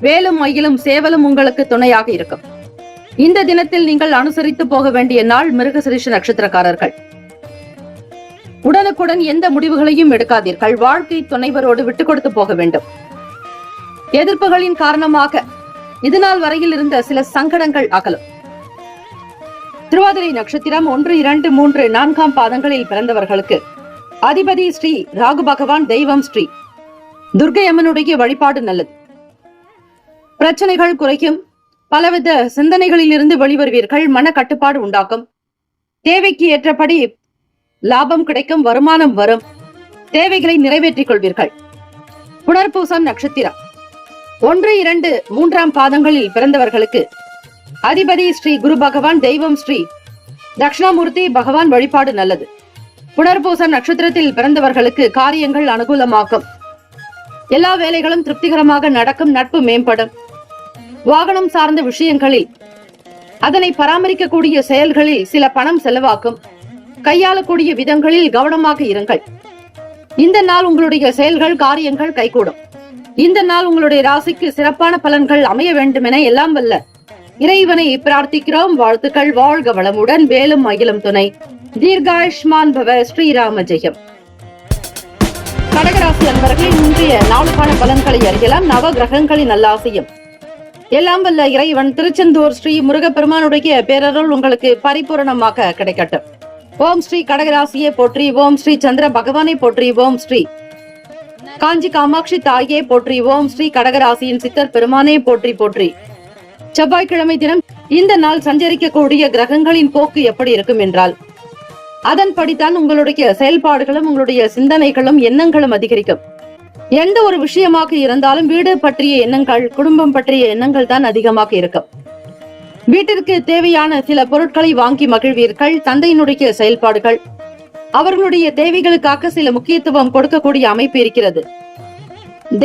வேலும் மயிலும் சேவலும் உங்களுக்கு துணையாக இருக்கும். இந்த தினத்தில் நீங்கள் அனுசரித்து போக வேண்டிய நாள் மிருகசிரீஷ நட்சத்திரக்காரர்கள். உடனுக்குடன் எந்த முடிவுகளையும் எடுக்காதீர்கள். வாழ்க்கை துணைவரோடு விட்டுக் கொடுத்து போக வேண்டும். எதிர்ப்புகளின் காரணமாக இதுநாள் வரையில் இருந்த சில சங்கடங்கள் அகலும். திருவாதிரை நட்சத்திரம் 1, 2, 3, 4ஆம் பாதங்களில் பிறந்தவர்களுக்கு அதிபதி ஸ்ரீ ராகு பகவான். தெய்வம் ஸ்ரீ துர்க்கை அம்மனுடைய வழிபாடு நல்லது. பிரச்சனைகள் குறைக்கும். பலவித சிந்தனைகளில் இருந்து வெளிவருவீர்கள். மன கட்டுப்பாடு உண்டாக்கும். தேவைக்கு ஏற்றபடி லாபம் கிடைக்கும். வருமானம் வரும். தேவைகளை நிறைவேற்றிக் கொள்வீர்கள். புனர்பூசம் நட்சத்திரம் 1, 2, 3ஆம் பாதங்களில் பிறந்தவர்களுக்கு அதிபதி ஸ்ரீ குரு பகவான். தெய்வம் ஸ்ரீ தட்சிணாமூர்த்தி பகவான் வழிபாடு நல்லது. புனர்பூசம் நட்சத்திரத்தில் பிறந்தவர்களுக்கு காரியங்கள் அனுகூலமாகும். எல்லா வேலைகளும் திருப்திகரமாக நடக்கும். நட்பு மேம்படும். வாகனம் சார்ந்த விஷயங்களில் அதனை பராமரிக்கக்கூடிய செயல்களில் சில பணம் செலவாக்கும். கையாளக்கூடிய விதங்களில் கவனமாக இருங்கள். இந்த நாள் உங்களுடைய செயல்கள் காரியங்கள் கைகூடும். இந்த நாள் உங்களுடைய ராசிக்கு சிறப்பான பலன்கள் அமைய வேண்டும் என எல்லாம் வல்ல இறைவனை பிரார்த்திக்கிறோம். வாழ்த்துக்கள். வாழ்க வளமுடன். வேலும் மகிழும் துணை. தீர்காயுஷ்மான் பவ. ஸ்ரீராம ஜெயம். சிம்மராசி அன்பர்களே, இன்றைய நாளுக்கான பலன்களை அறியலாம். நவ கிரகங்களின் நல்லாசையும் எல்லாம் வல்ல இறைவன் திருச்செந்தூர் ஸ்ரீ முருகப்பெருமானுடைய பேரருள் உங்களுக்கு பரிபூரணமாக கிடைக்கட்டும். ஓம் ஸ்ரீ கடகராசியை போற்றி, ஓம் ஸ்ரீ சந்திர பகவானை போற்றி, ஓம் ஸ்ரீ காஞ்சி காமாட்சி தாயே போற்றி, ஓம் ஸ்ரீ கடகராசியின் சித்தர் பெருமானை போற்றி போற்றி. செவ்வாய்க்கிழமை தினம் இந்த நாள் சஞ்சரிக்கக்கூடிய கிரகங்களின் போக்கு எப்படி இருக்கும் என்றால், அதன்படித்தான் உங்களுடைய செயல்பாடுகளும் உங்களுடைய சிந்தனைகளும் எண்ணங்களும் அதிகரிக்கும். எந்த ஒரு விஷயமாக இருந்தாலும் வீடு பற்றிய எண்ணங்கள், குடும்பம் பற்றிய எண்ணங்கள் தான் அதிகமாக இருக்கும். வீட்டிற்கு தேவையான சில பொருட்களை வாங்கி மகிழ்வீர்கள். தந்தையினுடைய செயல்பாடுகள், அவர்களுடைய தேவைகளுக்காக சில முக்கியத்துவம் கொடுக்கக்கூடிய அமைப்பு இருக்கிறது.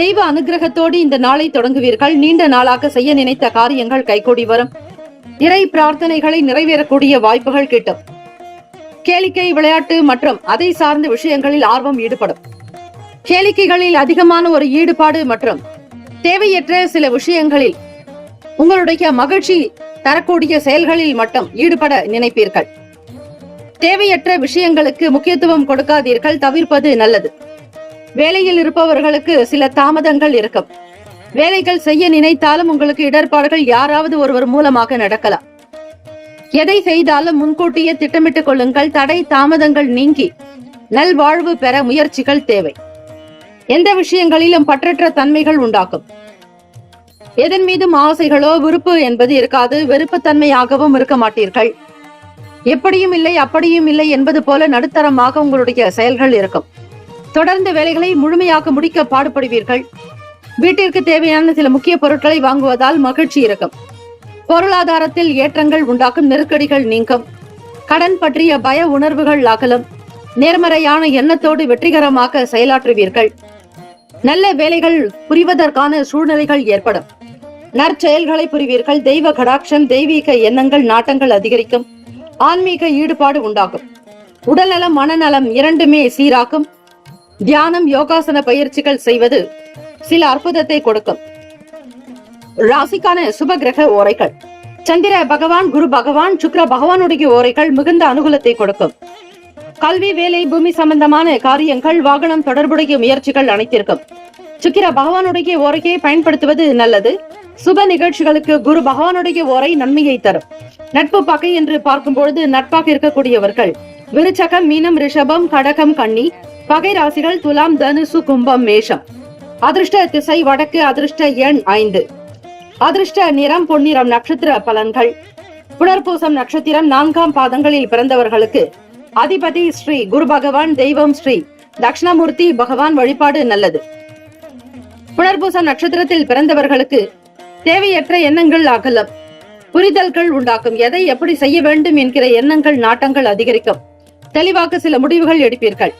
தெய்வ அனுகிரகத்தோடு இந்த நாளை தொடங்குவீர்கள். நீண்ட நாளாக செய்ய நினைத்த காரியங்கள் கைகூடி வரும். இறை பிரார்த்தனைகளை நிறைவேறக்கூடிய வாய்ப்புகள் கிட்டும். கேளிக்கை, விளையாட்டு மற்றும் அதை சார்ந்த விஷயங்களில் ஆர்வம் ஈடுபடும். கேளிக்கைகளில் அதிகமான ஒரு ஈடுபாடு மற்றும் தேவையற்ற சில விஷயங்களில் உங்களுடைய மகிழ்ச்சி தரக்கூடிய செயல்களில் மட்டும் ஈடுபட நினைப்பீர்கள். தேவையற்ற விஷயங்களுக்கு முக்கியத்துவம் கொடுக்காதீர்கள், தவிர்ப்பது நல்லது. வேலையில் இருப்பவர்களுக்கு சில தாமதங்கள் இருக்கும். வேலைகள் செய்ய நினைத்தாலும் உங்களுக்கு இடர்பாடுகள் யாராவது ஒருவர் மூலமாக நடக்கலாம். எதை செய்தாலும் முன்கூட்டியே திட்டமிட்டுக் கொள்ளுங்கள். தடை தாமதங்கள் நீங்கி நல்வாழ்வு பெற முயற்சிகள் தேவை. எந்த விஷயங்களிலும் பற்றற்ற தன்மைகள் உண்டாக்கும். எதன் மீதும் ஆசைகளோ விருப்பு என்பது இருக்காது. வெறுப்புத்தன்மையாகவும் இருக்க மாட்டீர்கள். எப்படியும் இல்லை அப்படியும் இல்லை என்பது போல நடுத்தரமாக உங்களுடைய செயல்கள் இருக்கும். தொடர்ந்து வேலைகளை முழுமையாக முடிக்க பாடுபடுவீர்கள். வீட்டிற்கு தேவையான சில முக்கிய பொருட்களை வாங்குவதால் மகிழ்ச்சி இருக்கும். பொருளாதாரத்தில் ஏற்றங்கள் உண்டாக்கும். நெருக்கடிகள் நீங்கும். கடன் பற்றிய பய உணர்வுகள் அகலும். நேர்மறையான எண்ணத்தோடு வெற்றிகரமாக செயலாற்றுவீர்கள். நல்ல வேலைகள் புரிவதற்கான சூழ்நிலைகள் ஏற்படும். நற்செயல்களை புரிவீர்கள். தெய்வ கடாட்சம், தெய்வீக எண்ணங்கள், நாட்டங்கள் அதிகரிக்கும். ஆன்மீக ஈடுபாடு உண்டாகும். உடல்நலம், மனநலம் இரண்டுமே சீராக்கும். தியானம், யோகாசன பயிற்சிகள் செய்வது சில அற்புதத்தை கொடுக்கும். ராசிக்கான சுப கிரக ஓரைகள்: சந்திர பகவான், குரு பகவான், சுக்கிர பகவானுடைய ஓரைகள் மிகுந்த அனுகூலத்தை கொடுக்கும். கல்வி, வேலை, பூமி சம்பந்தமான காரியங்கள், வாகனம் தொடர்புடைய முயற்சிகள் அனைத்திற்கும் சுக்கிர பகவானுடைய ஓரையை பயன்படுத்துவது நல்லது. சுப நிகழ்ச்சிகளுக்கு குரு பகவானுடைய ஓரை நன்மையை தரும். நட்பு, பகை என்று பார்க்கும்பொழுது நட்பாக இருக்கக்கூடியவர்கள் விருச்சகம், மீனம், ரிஷபம், கடகம், கன்னி. பகை ராசிகள் துலாம், தனுசு, கும்பம், மேஷம். அதிர்ஷ்ட திசை வடக்கு. அதிர்ஷ்ட எண் 5. அதிர்ஷ்ட நிறம் பொன்னிறம். நட்சத்திர பலன்கள்: புனர்பூசம் நட்சத்திரம் 4ஆம் பாதங்களில் பிறந்தவர்களுக்கு அதிபதி ஸ்ரீ குரு பகவான், தெய்வம் ஸ்ரீ தட்சிணாமூர்த்தி பகவான் வழிபாடு நல்லது. புனர்பூசம் நட்சத்திரத்தில் பிறந்தவர்களுக்கு தேவையற்ற எண்ணங்கள் அகலம். புரிதல்கள் உண்டாக்கும். எதை எப்படி செய்ய வேண்டும் என்கிற எண்ணங்கள், நாட்டங்கள் அதிகரிக்கும். தெளிவாக சில முடிவுகள் எடுப்பீர்கள்.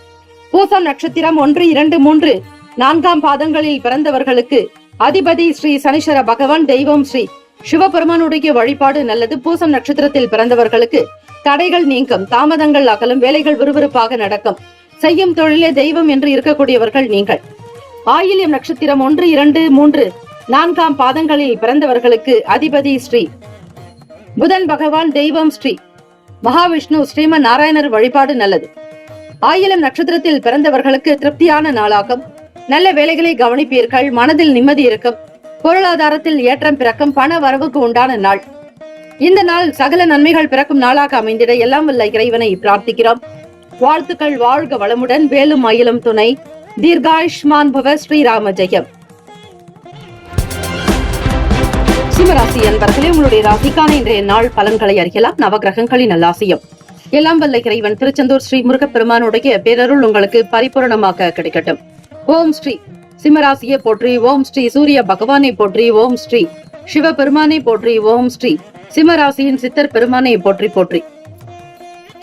பூசம் நட்சத்திரம் 1, 2, 3, 4ஆம் பாதங்களில் பிறந்தவர்களுக்கு அதிபதி ஸ்ரீ சனீஸ்வர பகவான், தெய்வம் ஸ்ரீ சிவபெருமானுடைய வழிபாடு நல்லது. பூசம் நட்சத்திரத்தில் பிறந்தவர்களுக்கு தடைகள் நீங்கும். தாமதங்கள் அகலும். வேலைகள் விறுவிறுப்பாக நடக்கும். செய்யும் தொழிலே தெய்வம் என்று இருக்கக்கூடியவர்கள் நீங்கள். ஆயில்யம் நட்சத்திரம் 1, 2, 3, 4ஆம் பாதங்களில் பிறந்தவர்களுக்கு அதிபதி ஸ்ரீ புதன் பகவான், தெய்வம் ஸ்ரீ மகாவிஷ்ணு, ஸ்ரீமன் நாராயணர் வழிபாடு நல்லது. ஆயிலம் நட்சத்திரத்தில் பிறந்தவர்களுக்கு திருப்தியான நாளாகும். நல்ல வேலைகளை கவனிப்பீர்கள். மனதில் நிம்மதி இருக்கும். பொருளாதாரத்தில் ஏற்றம் பிறக்கும். பண வரவுக்கு உண்டான நாள். இந்த நாள் சகல நன்மைகள் பிறக்கும் நாளாக அமைந்திட எல்லாம் வல்ல இறைவனை பிரார்த்திக்கிறோம். வாழ்த்துக்கள். வாழ்க வளமுடன். வேலும் மயிலும் துணை. தீர்காயுஷ்மான் பவ. ஸ்ரீராம ஜெயம். சிம்மராசி அன்பர்களே, உங்களுடைய ராசிக்கான இன்றைய நாள் பலன்களை அறியலாம். நவகிரகங்களின் நல்லாசியம் எல்லாம் வல்ல இறைவன் திருச்செந்தூர் ஸ்ரீ முருகப்பெருமானுடைய பேரருள் உங்களுக்கு பரிபூரணமாக கிடைக்கட்டும். ஓம் ஸ்ரீ சிம்மராசியை போற்றி, ஓம் ஸ்ரீ சூரிய பகவானை போற்றி, ஓம் ஸ்ரீ சிவபெருமானை போற்றி, ஓம் ஸ்ரீ சிம்மராசியின் சித்தர் பெருமானை போற்றி போற்றி.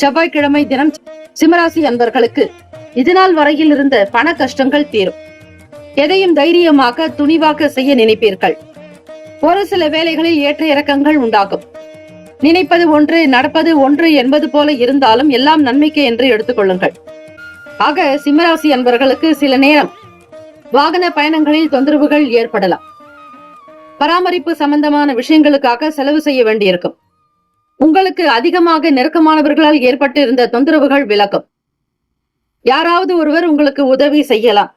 செவ்வாய்க்கிழமை தினம் சிம்மராசி அன்பர்களுக்கு இதுநாள் வரையில் இருந்த பண கஷ்டங்கள் தீரும். எதையும் தைரியமாக, துணிவாக செய்ய நினைப்பீர்கள். ஒரு சில வேளைகளில் ஏற்ற இறக்கங்கள் உண்டாகும். நினைப்பது ஒன்று, நடப்பது ஒன்று என்பது போல இருந்தாலும் எல்லாம் நன்மைக்கு என்று எடுத்துக்கொள்ளுங்கள். ஆக சிம்மராசி அன்பர்களுக்கு சில நேரம் வாகன பயணங்களில் தொந்தரவுகள் ஏற்படலாம். பராமரிப்பு சம்பந்தமான விஷயங்களுக்காக செலவு செய்ய வேண்டியிருக்கும். உங்களுக்கு அதிகமாக நெருக்கமானவர்களால் ஏற்பட்டு இருந்த தொந்தரவுகள் விலகும். யாராவது ஒருவர் உங்களுக்கு உதவி செய்யலாம்.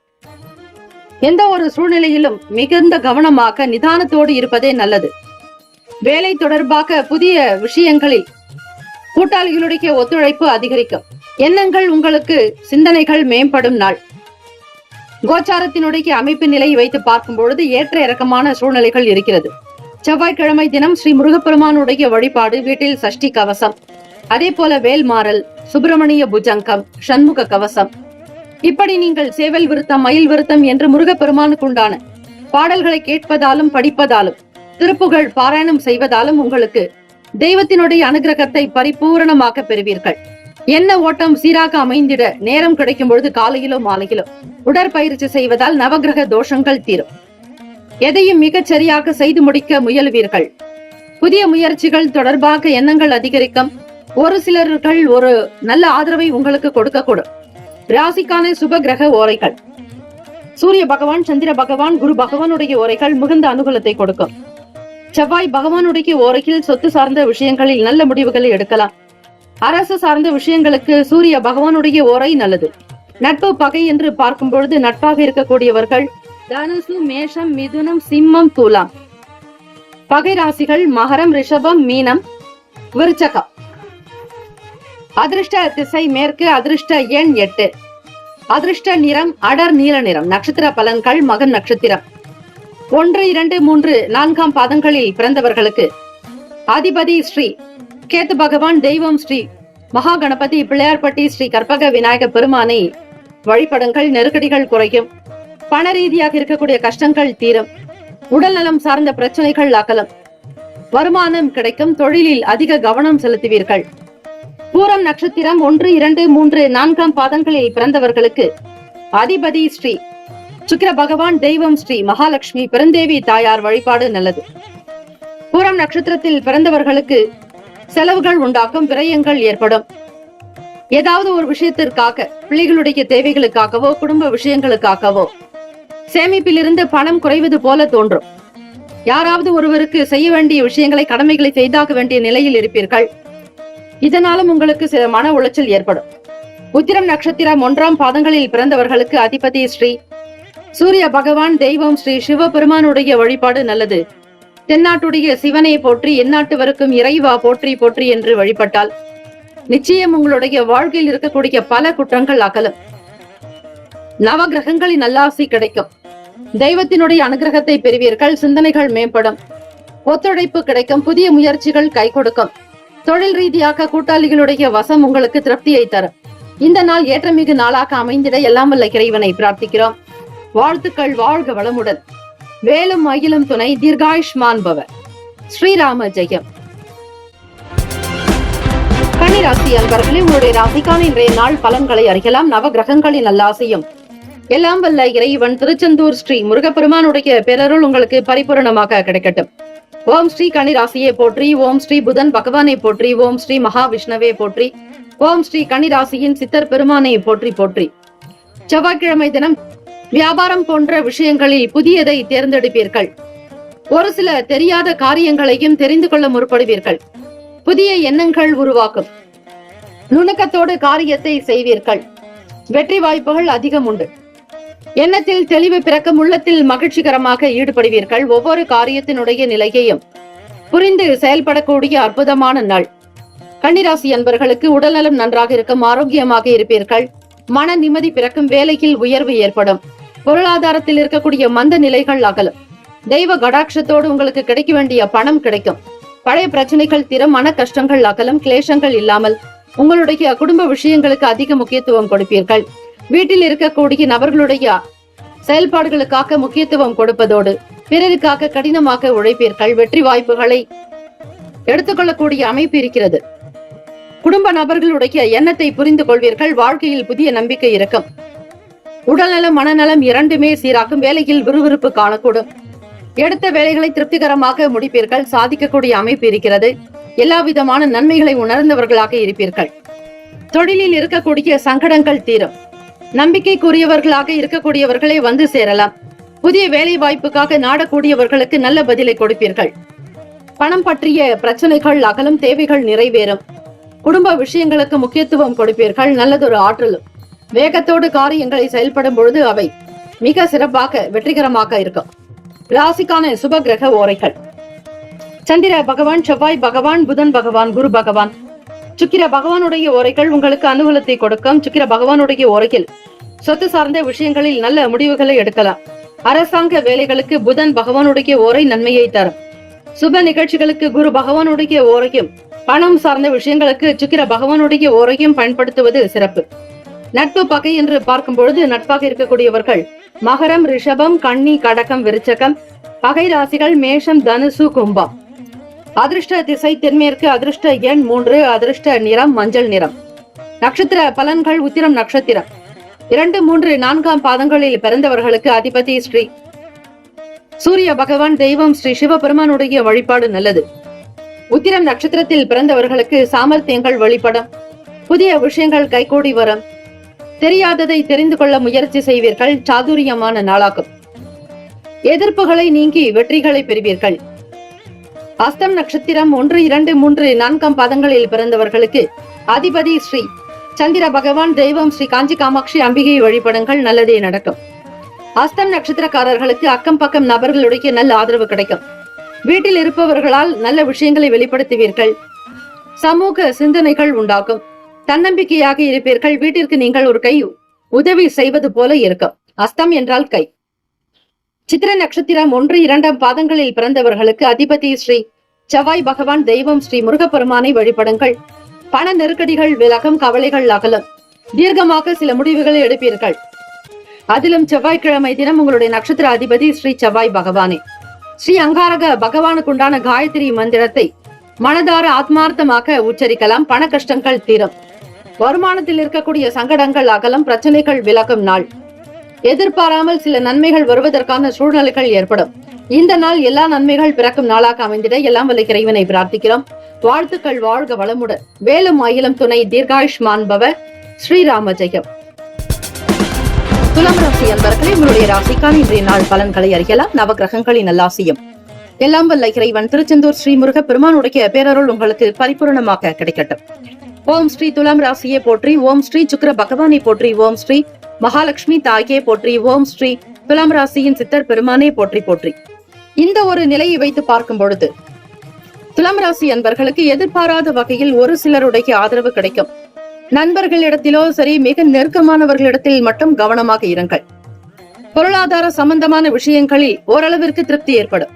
எந்த ஒரு சூழ்நிலையிலும் மிகுந்த கவனமாக நிதானத்தோடு இருப்பதே நல்லது. வேலை தொடர்பாக புதிய விஷயங்களில் கூட்டாளிகளுடைய ஒத்துழைப்பு அதிகரிக்கும். எண்ணங்கள் உங்களுக்கு சிந்தனைகள் மேம்படும் நாள். கோச்சாரத்தினுடைய அமைப்பு நிலையை வைத்து பார்க்கும் பொழுது ஏற்ற இறக்கமான சூழ்நிலைகள் இருக்கிறது. செவ்வாய்க்கிழமை தினம் ஸ்ரீ முருகப்பெருமானுடைய வழிபாடு, வீட்டில் சஷ்டி கவசம், அதே போல வேல்மாறல், சுப்பிரமணிய புஜங்கம், சண்முக கவசம், இப்படி நீங்கள் சேவல் விருத்தம், மயில் விருத்தம் என்று முருகப்பெருமானுக்கு உண்டான பாடல்களை கேட்பதாலும் படிப்பதாலும் திருப்புகழ் பாராயணம் செய்வதாலும் உங்களுக்கு தெய்வத்தினுடைய அனுகிரகத்தை பரிபூரணமாக பெறுவீர்கள். எண்ண ஓட்டம் சீராக அமைந்திட நேரம் கிடைக்கும் பொழுது காலையிலோ மாலையிலோ உடற்பயிற்சி செய்வதால் நவகிரக தோஷங்கள் தீரும். எதையும் மிகச் சரியாக செய்து முடிக்க முயலுவீர்கள். புதிய முயற்சிகள் தொடர்பாக எண்ணங்கள் அதிகரிக்கும். ஒரு சிலர்கள் ஒரு நல்ல ஆதரவை உங்களுக்கு கொடுக்கக்கூடும். ராசிக்கான சுப கிரக ஓரைகள்: சூரிய பகவான், சந்திர பகவான், குரு பகவானுடைய ஓரைகள் மிகுந்த அனுகூலத்தை கொடுக்கும். செவ்வாய் பகவானுடைய ஓரையில் சொத்து சார்ந்த விஷயங்களில் நல்ல முடிவுகளை எடுக்கலாம். அரசு சார்ந்த விஷயங்களுக்கு சூரிய பகவானுடைய ஓரை நல்லது. நட்பு பகை என்று பார்க்கும் பொழுது நட்பாக இருக்கக்கூடியவர்கள் தனுசு, மேஷம், மிதுனம், சிம்மம், துலாம். பகை ராசிகள் மகரம், ரிஷபம், மீனம், விருச்சகம். அதிர்ஷ்ட திசை மேற்கு. அதிர்ஷ்ட எண் 8. அதிர்ஷ்ட நிறம் அடர் நீல நிறம். நட்சத்திர பலன்கள்: மகன் நட்சத்திரம் 1, 2, 3, 4 பாதங்களில் பிறந்தவர்களுக்கு அதிபதி ஸ்ரீ கேத்து பகவான், தெய்வம் ஸ்ரீ மகா கணபதி, பிள்ளையார்பட்டி ஸ்ரீ கற்பக விநாயக பெருமானை வழிபடுங்கள். நெருக்கடிகள் குறையும். பண ரீதியாக இருக்கக்கூடிய கஷ்டங்கள் தீரும். உடல் நலம் சார்ந்த பிரச்சனைகள் அகலும். வருமானம் கிடைக்கும். தொழிலில் அதிக கவனம் செலுத்துவீர்கள். பூரம் நட்சத்திரம் 1, 2, 3, 4 பாதங்களில் பிறந்தவர்களுக்கு அதிபதி ஸ்ரீ சுக்கிர பகவான், தெய்வம் ஸ்ரீ மகாலட்சுமி, பெருந்தேவி தாயார் வழிபாடு நல்லது. பூரம் நட்சத்திரத்தில் பிறந்தவர்களுக்கு செலவுகள் உண்டாக்கும். விரயங்கள் ஏற்படும். ஏதாவது ஒரு விஷயத்திற்காக, பிள்ளைகளுடைய தேவைகளுக்காகவோ குடும்ப விஷயங்களுக்காகவோ சேமிப்பிலிருந்து பணம் குறைவது போல தோன்றும். யாராவது ஒருவருக்கு செய்ய வேண்டிய விஷயங்களை, கடமைகளை செய்தாக வேண்டிய நிலையில் இருப்பீர்கள். இதனாலும் உங்களுக்கு சில மன உளைச்சல் ஏற்படும். உத்திரம் நட்சத்திரம் 1 பாதங்களில் பிறந்தவர்களுக்கு அதிபதி ஸ்ரீ சூரிய பகவான், தெய்வம் ஸ்ரீ சிவபெருமானுடைய வழிபாடு நல்லது. தென்னாட்டுடைய சிவனை போற்றி, எந்நாட்டுவருக்கும் இறைவா போற்றி போற்றி என்று வழிபட்டால் நிச்சயம் உங்களுடைய வாழ்க்கையில் இருக்கக்கூடிய பல குற்றங்கள் அகலும். நவகிரகங்களின் நல்லாசி கிடைக்கும். தெய்வத்தினுடைய அனுகிரகத்தை பெறுவீர்கள். சிந்தனைகள் மேம்படும். ஒத்துழைப்பு கிடைக்கும். புதிய முயற்சிகள் கை கொடுக்கும். தொழில் ரீதியாக கூட்டாளிகளுடைய வசம் உங்களுக்கு திருப்தியை தரும். இந்த நாள் ஏற்றமிகு நாளாக அமைந்திட எல்லாம் வல்ல இறைவனை பிரார்த்திக்கிறோம். வாழ்த்துக்கள். வாழ்க வளமுடன். வேலும் மயிலும் துணை. தீர்காயுஷ்மான் பவ. ஸ்ரீராம ஜெயம். கன்னி ராசி அன்பர்களே, உங்களுடைய ராசிக்கான இன்றைய நாள் பலன்களை அறியலாம். நவ கிரகங்களின் நல்லாசையும் எல்லாம் வல்ல இறைவன் திருச்செந்தூர் ஸ்ரீ முருகப்பெருமானுடைய பேரருள் உங்களுக்கு பரிபூரணமாக கிடைக்கட்டும். ஓம் ஸ்ரீ கன்னி ராசியை போற்றி. ஓம் ஸ்ரீ புதன் பகவானை போற்றி. ஓம் ஸ்ரீ மகாவிஷ்ணவே போற்றி. ஓம் ஸ்ரீ கன்னி ராசியின் சித்தர் பெருமானை போற்றி போற்றி. செவ்வாய்க்கிழமை தினம் வியாபாரம் போன்ற விஷயங்களில் புதியதை தேர்ந்தெடுப்பீர்கள். ஒரு சில தெரியாத காரியங்களையும் தெரிந்து கொள்ள முற்படுவீர்கள். புதிய எண்ணங்கள் உருவாக்கும். நுணுக்கத்தோடு காரியத்தை செய்வீர்கள். வெற்றி வாய்ப்புகள் அதிகம் உண்டு. எண்ணத்தில் தெளிவு பிறக்கும். உள்ளத்தில் மகிழ்ச்சிகரமாக ஈடுபடுவீர்கள். ஒவ்வொரு காரியத்தினுடைய நிலையையும் புரிந்து செயல்படக்கூடிய அற்புதமான நாள். கன்னிராசி அன்பர்களுக்கு உடல்நலம் நன்றாக இருக்கும். ஆரோக்கியமாக இருப்பீர்கள். மன நிம்மதி பிறக்கும். வேலையில் உயர்வு ஏற்படும். பொருளாதாரத்தில் இருக்கக்கூடிய மந்த நிலைகள் அகலும். தெய்வ கடாட்சத்தோடு உங்களுக்கு கிடைக்க வேண்டிய பணம் கிடைக்கும். பழைய பிரச்சனைகள் தீரும். மன கஷ்டங்கள் அகலும். கிளேசங்கள் இல்லாமல் உங்களுடைய குடும்ப விஷயங்களுக்கு அதிக முக்கியத்துவம் கொடுப்பீர்கள். வீட்டில் இருக்கக்கூடிய நபர்களுடைய செயல்பாடுகளுக்காக முக்கியத்துவம் கொடுப்பதோடு பிறருக்காக கடினமாக உழைப்பீர்கள். வெற்றி வாய்ப்புகளை எடுத்துக்கொள்ளக்கூடிய அமைப்பு இருக்கிறது. குடும்ப நபர்களுடைய எண்ணத்தை புரிந்து கொள்வீர்கள். வாழ்க்கையில் புதிய நம்பிக்கை இருக்கும். உடல்நலம் மனநலம் இரண்டுமே சீராகும். வேலையில் விறுவிறுப்பு காணக்கூடும். எடுத்த வேலைகளை திருப்திகரமாக முடிப்பீர்கள். சாதிக்கக்கூடிய அமைப்பு இருக்கிறது. எல்லா விதமான நன்மைகளை உணர்ந்தவர்களாக இருப்பீர்கள். தொழிலில் இருக்கக்கூடிய சங்கடங்கள் தீரும். நம்பிக்கைக்குரியவர்களாக இருக்கக்கூடியவர்களை வந்து சேரலாம். புதிய வேலை வாய்ப்புக்காக நாடக்கூடியவர்களுக்கு நல்ல பதிலை கொடுப்பீர்கள். பணம் பற்றிய பிரச்சனைகள் அகலும். தேவைகள் நிறைவேறும். குடும்ப விஷயங்களுக்கு முக்கியத்துவம் கொடுப்பீர்கள். நல்லதொரு ஆற்றலும் வேகத்தோடு காரியங்களை செயல்படும் பொழுது அவை மிக சிறப்பாக வெற்றிகரமாக இருக்கும். ராசிக்கான சுப கிரக ஓரைகள்: சந்திர பகவான், செவ்வாய் பகவான், புதன் பகவான், குரு பகவான். சுக்கிர பகவானுடைய ஓரைகள் உங்களுக்கு அனுகூலத்தை கொடுக்கும். சுக்கிர பகவானுடைய ஓரையில் சொத்து சார்ந்த விஷயங்களில் நல்ல முடிவுகளை எடுக்கலாம். அரசாங்க வேலைகளுக்கு புதன் பகவானுடைய ஓரை நன்மையை தரும். சுப நிகழ்ச்சிகளுக்கு குரு பகவானுடைய ஓரையும், பணம் சார்ந்த விஷயங்களுக்கு சுக்கிர பகவானுடைய ஓரையும் பயன்படுத்துவது சிறப்பு. நட்பு பகை என்று பார்க்கும் பொழுது நட்பாக இருக்கக்கூடியவர்கள் மகரம், ரிஷபம், கன்னி, கடகம், விருச்சகம். பகை ராசிகள் மேஷம், தனுசு, கும்பம். அதிர்ஷ்ட திசை தென்மேற்கு. அதிர்ஷ்ட எண் 3. அதிர்ஷ்ட நிறம் மஞ்சள் நிறம். நட்சத்திர பலன்கள்: உத்திரம் நட்சத்திரம் 2, 3, 4 பாதங்களில் பிறந்தவர்களுக்கு அதிபதி ஸ்ரீ சூரிய பகவான், தெய்வம் ஸ்ரீ சிவபெருமானுடைய வழிபாடு நல்லது. உத்திரம் நட்சத்திரத்தில் பிறந்தவர்களுக்கு சாமர்த்தியங்கள் வழிபடும். புதிய விஷயங்கள் கைகூடி வரும். தெரியாததை தெரிந்து கொள்ள முயற்சி செய்வீர்கள். சாதுரியமான நாளாகும். எதிர்ப்புகளை நீங்கி வெற்றிகளை பெறுவீர்கள். அஸ்தம் நட்சத்திரம் 1, 2, 3, 4 பாதங்களில் பிறந்தவர்களுக்கு அதிபதி ஸ்ரீ சந்திர பகவான், தெய்வம் ஸ்ரீ காஞ்சி காமாட்சி அம்பிகையை வழிபடுங்கள். நல்லதே நடக்கும். அஸ்தம் நட்சத்திரக்காரர்களுக்கு அக்கம் பக்கம் நபர்களுடைய நல்ல ஆதரவு கிடைக்கும். வீட்டில் இருப்பவர்களால் நல்ல விஷயங்களை வெளிப்படுத்துவீர்கள். சமூக சிந்தனைகள் உண்டாகும். தன்னம்பிக்கையாக இருப்பீர்கள். வீட்டிற்கு நீங்கள் ஒரு கை உதவி செய்வது போல இருக்கும். அஸ்தம் என்றால் கை. சித்திர நட்சத்திரம் 1, 2 பாதங்களில் பிறந்தவர்களுக்கு அதிபதி ஸ்ரீ செவ்வாய் பகவான், தெய்வம் ஸ்ரீ முருகப்பெருமானை வழிபடுங்கள். பண நெருக்கடிகள் விலகும். கவலைகள் அகலும். தீர்க்கமாக சில முடிவுகளை எடுப்பீர்கள். அதிலும் செவ்வாய்க்கிழமை தினம் உங்களுடைய நட்சத்திர அதிபதி ஸ்ரீ செவ்வாய் பகவானே. ஸ்ரீ அங்காரக பகவானுக்குண்டான காயத்ரி மந்திரத்தை மனதார ஆத்மார்த்தமாக உச்சரிக்கலாம். பண கஷ்டங்கள் தீரும். வருமானத்தில் இருக்கக்கூடிய சங்கடங்கள் அகலும். பிரச்சனைகள் விலகும் நாள். எதிர்பாராமல் சில நன்மைகள் வருவதற்கான சூழ்நிலைகள் ஏற்படும். இந்த நாள் எல்லா நன்மைகள் பிறக்கும் நாளாக அமைந்திட எல்லாம் வல்ல இறைவனை பிரார்த்திக்கிறோம். வாழ்த்துக்கள். வாழ்க வளமுடன். வேலும் ஆயிலும் துணை. தீர்காயுஷ்மான் பவ. ஸ்ரீராம ஜெயம். துலாம் ராசி அன்பர்களே, உங்களுடைய ராசிக்கான இன்றைய நாள் பலன்களை அறியலாம். நவகிரகங்களின் நல்லாசியம் எல்லாம் வல்ல இறைவன் திருச்செந்தூர் ஸ்ரீ முருக பெருமானுடைய பேரருள் உங்களுக்கு பரிபூர்ணமாக கிடைக்கட்டும். ஓம் ஸ்ரீ துலாம் ராசியை போற்றி. ஓம் ஸ்ரீ சுக்கிர பகவானை போற்றி. ஓம் ஸ்ரீ மகாலட்சுமி தாயே போற்றி. ஓம் ஸ்ரீ துலாம் ராசியின் சித்தர் பெருமானே போற்றி போற்றி. இந்த ஒரு நிலையை வைத்து பார்க்கும் பொழுது துலாம் ராசி அன்பர்களுக்கு எதிர்பாராத வகையில் ஒரு சிலருடைய ஆதரவு கிடைக்கும். நண்பர்களிடத்திலோ சரி, மிக நெருக்கமானவர்களிடத்தில் மட்டும் கவனமாக இருங்கள். பொருளாதார சம்பந்தமான விஷயங்களில் ஓரளவிற்கு திருப்தி ஏற்படும்.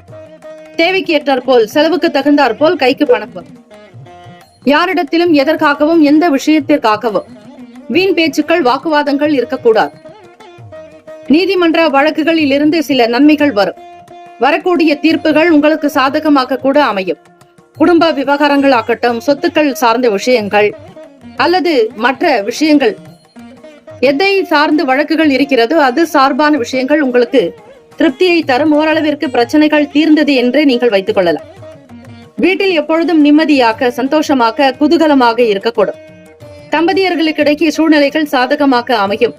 தேவைக்கு ஏற்றாற் போல், செலவுக்கு தகுந்தாற் போல் கைக்கு பணம் வரும். யாரிடத்திலும் எதற்காகவும் எந்த விஷயத்திற்காகவும் வீண் பேச்சுக்கள், வாக்குவாதங்கள் இருக்கக்கூடாது. நீதிமன்ற வழக்குகளில் இருந்து சில நன்மைகள் வரும். வரக்கூடிய தீர்ப்புகள் உங்களுக்கு சாதகமாக கூட அமையும். குடும்ப விவகாரங்கள் ஆகட்டும், சொத்துக்கள் சார்ந்த விஷயங்கள் அல்லது மற்ற விஷயங்கள், எதை சார்ந்து வழக்குகள் இருக்கிறதோ அது சார்பான விஷயங்கள் உங்களுக்கு திருப்தியை தரும். ஓரளவிற்கு பிரச்சனைகள் தீர்ந்தது என்றே நீங்கள் வைத்துக் கொள்ளலாம். வீட்டில் எப்பொழுதும் நிம்மதியாக, சந்தோஷமாக, குதூகலமாக இருக்கக்கூடும். தம்பதியர்களுக்கிடையே சூழ்நிலைகள் சாதகமாக அமையும்.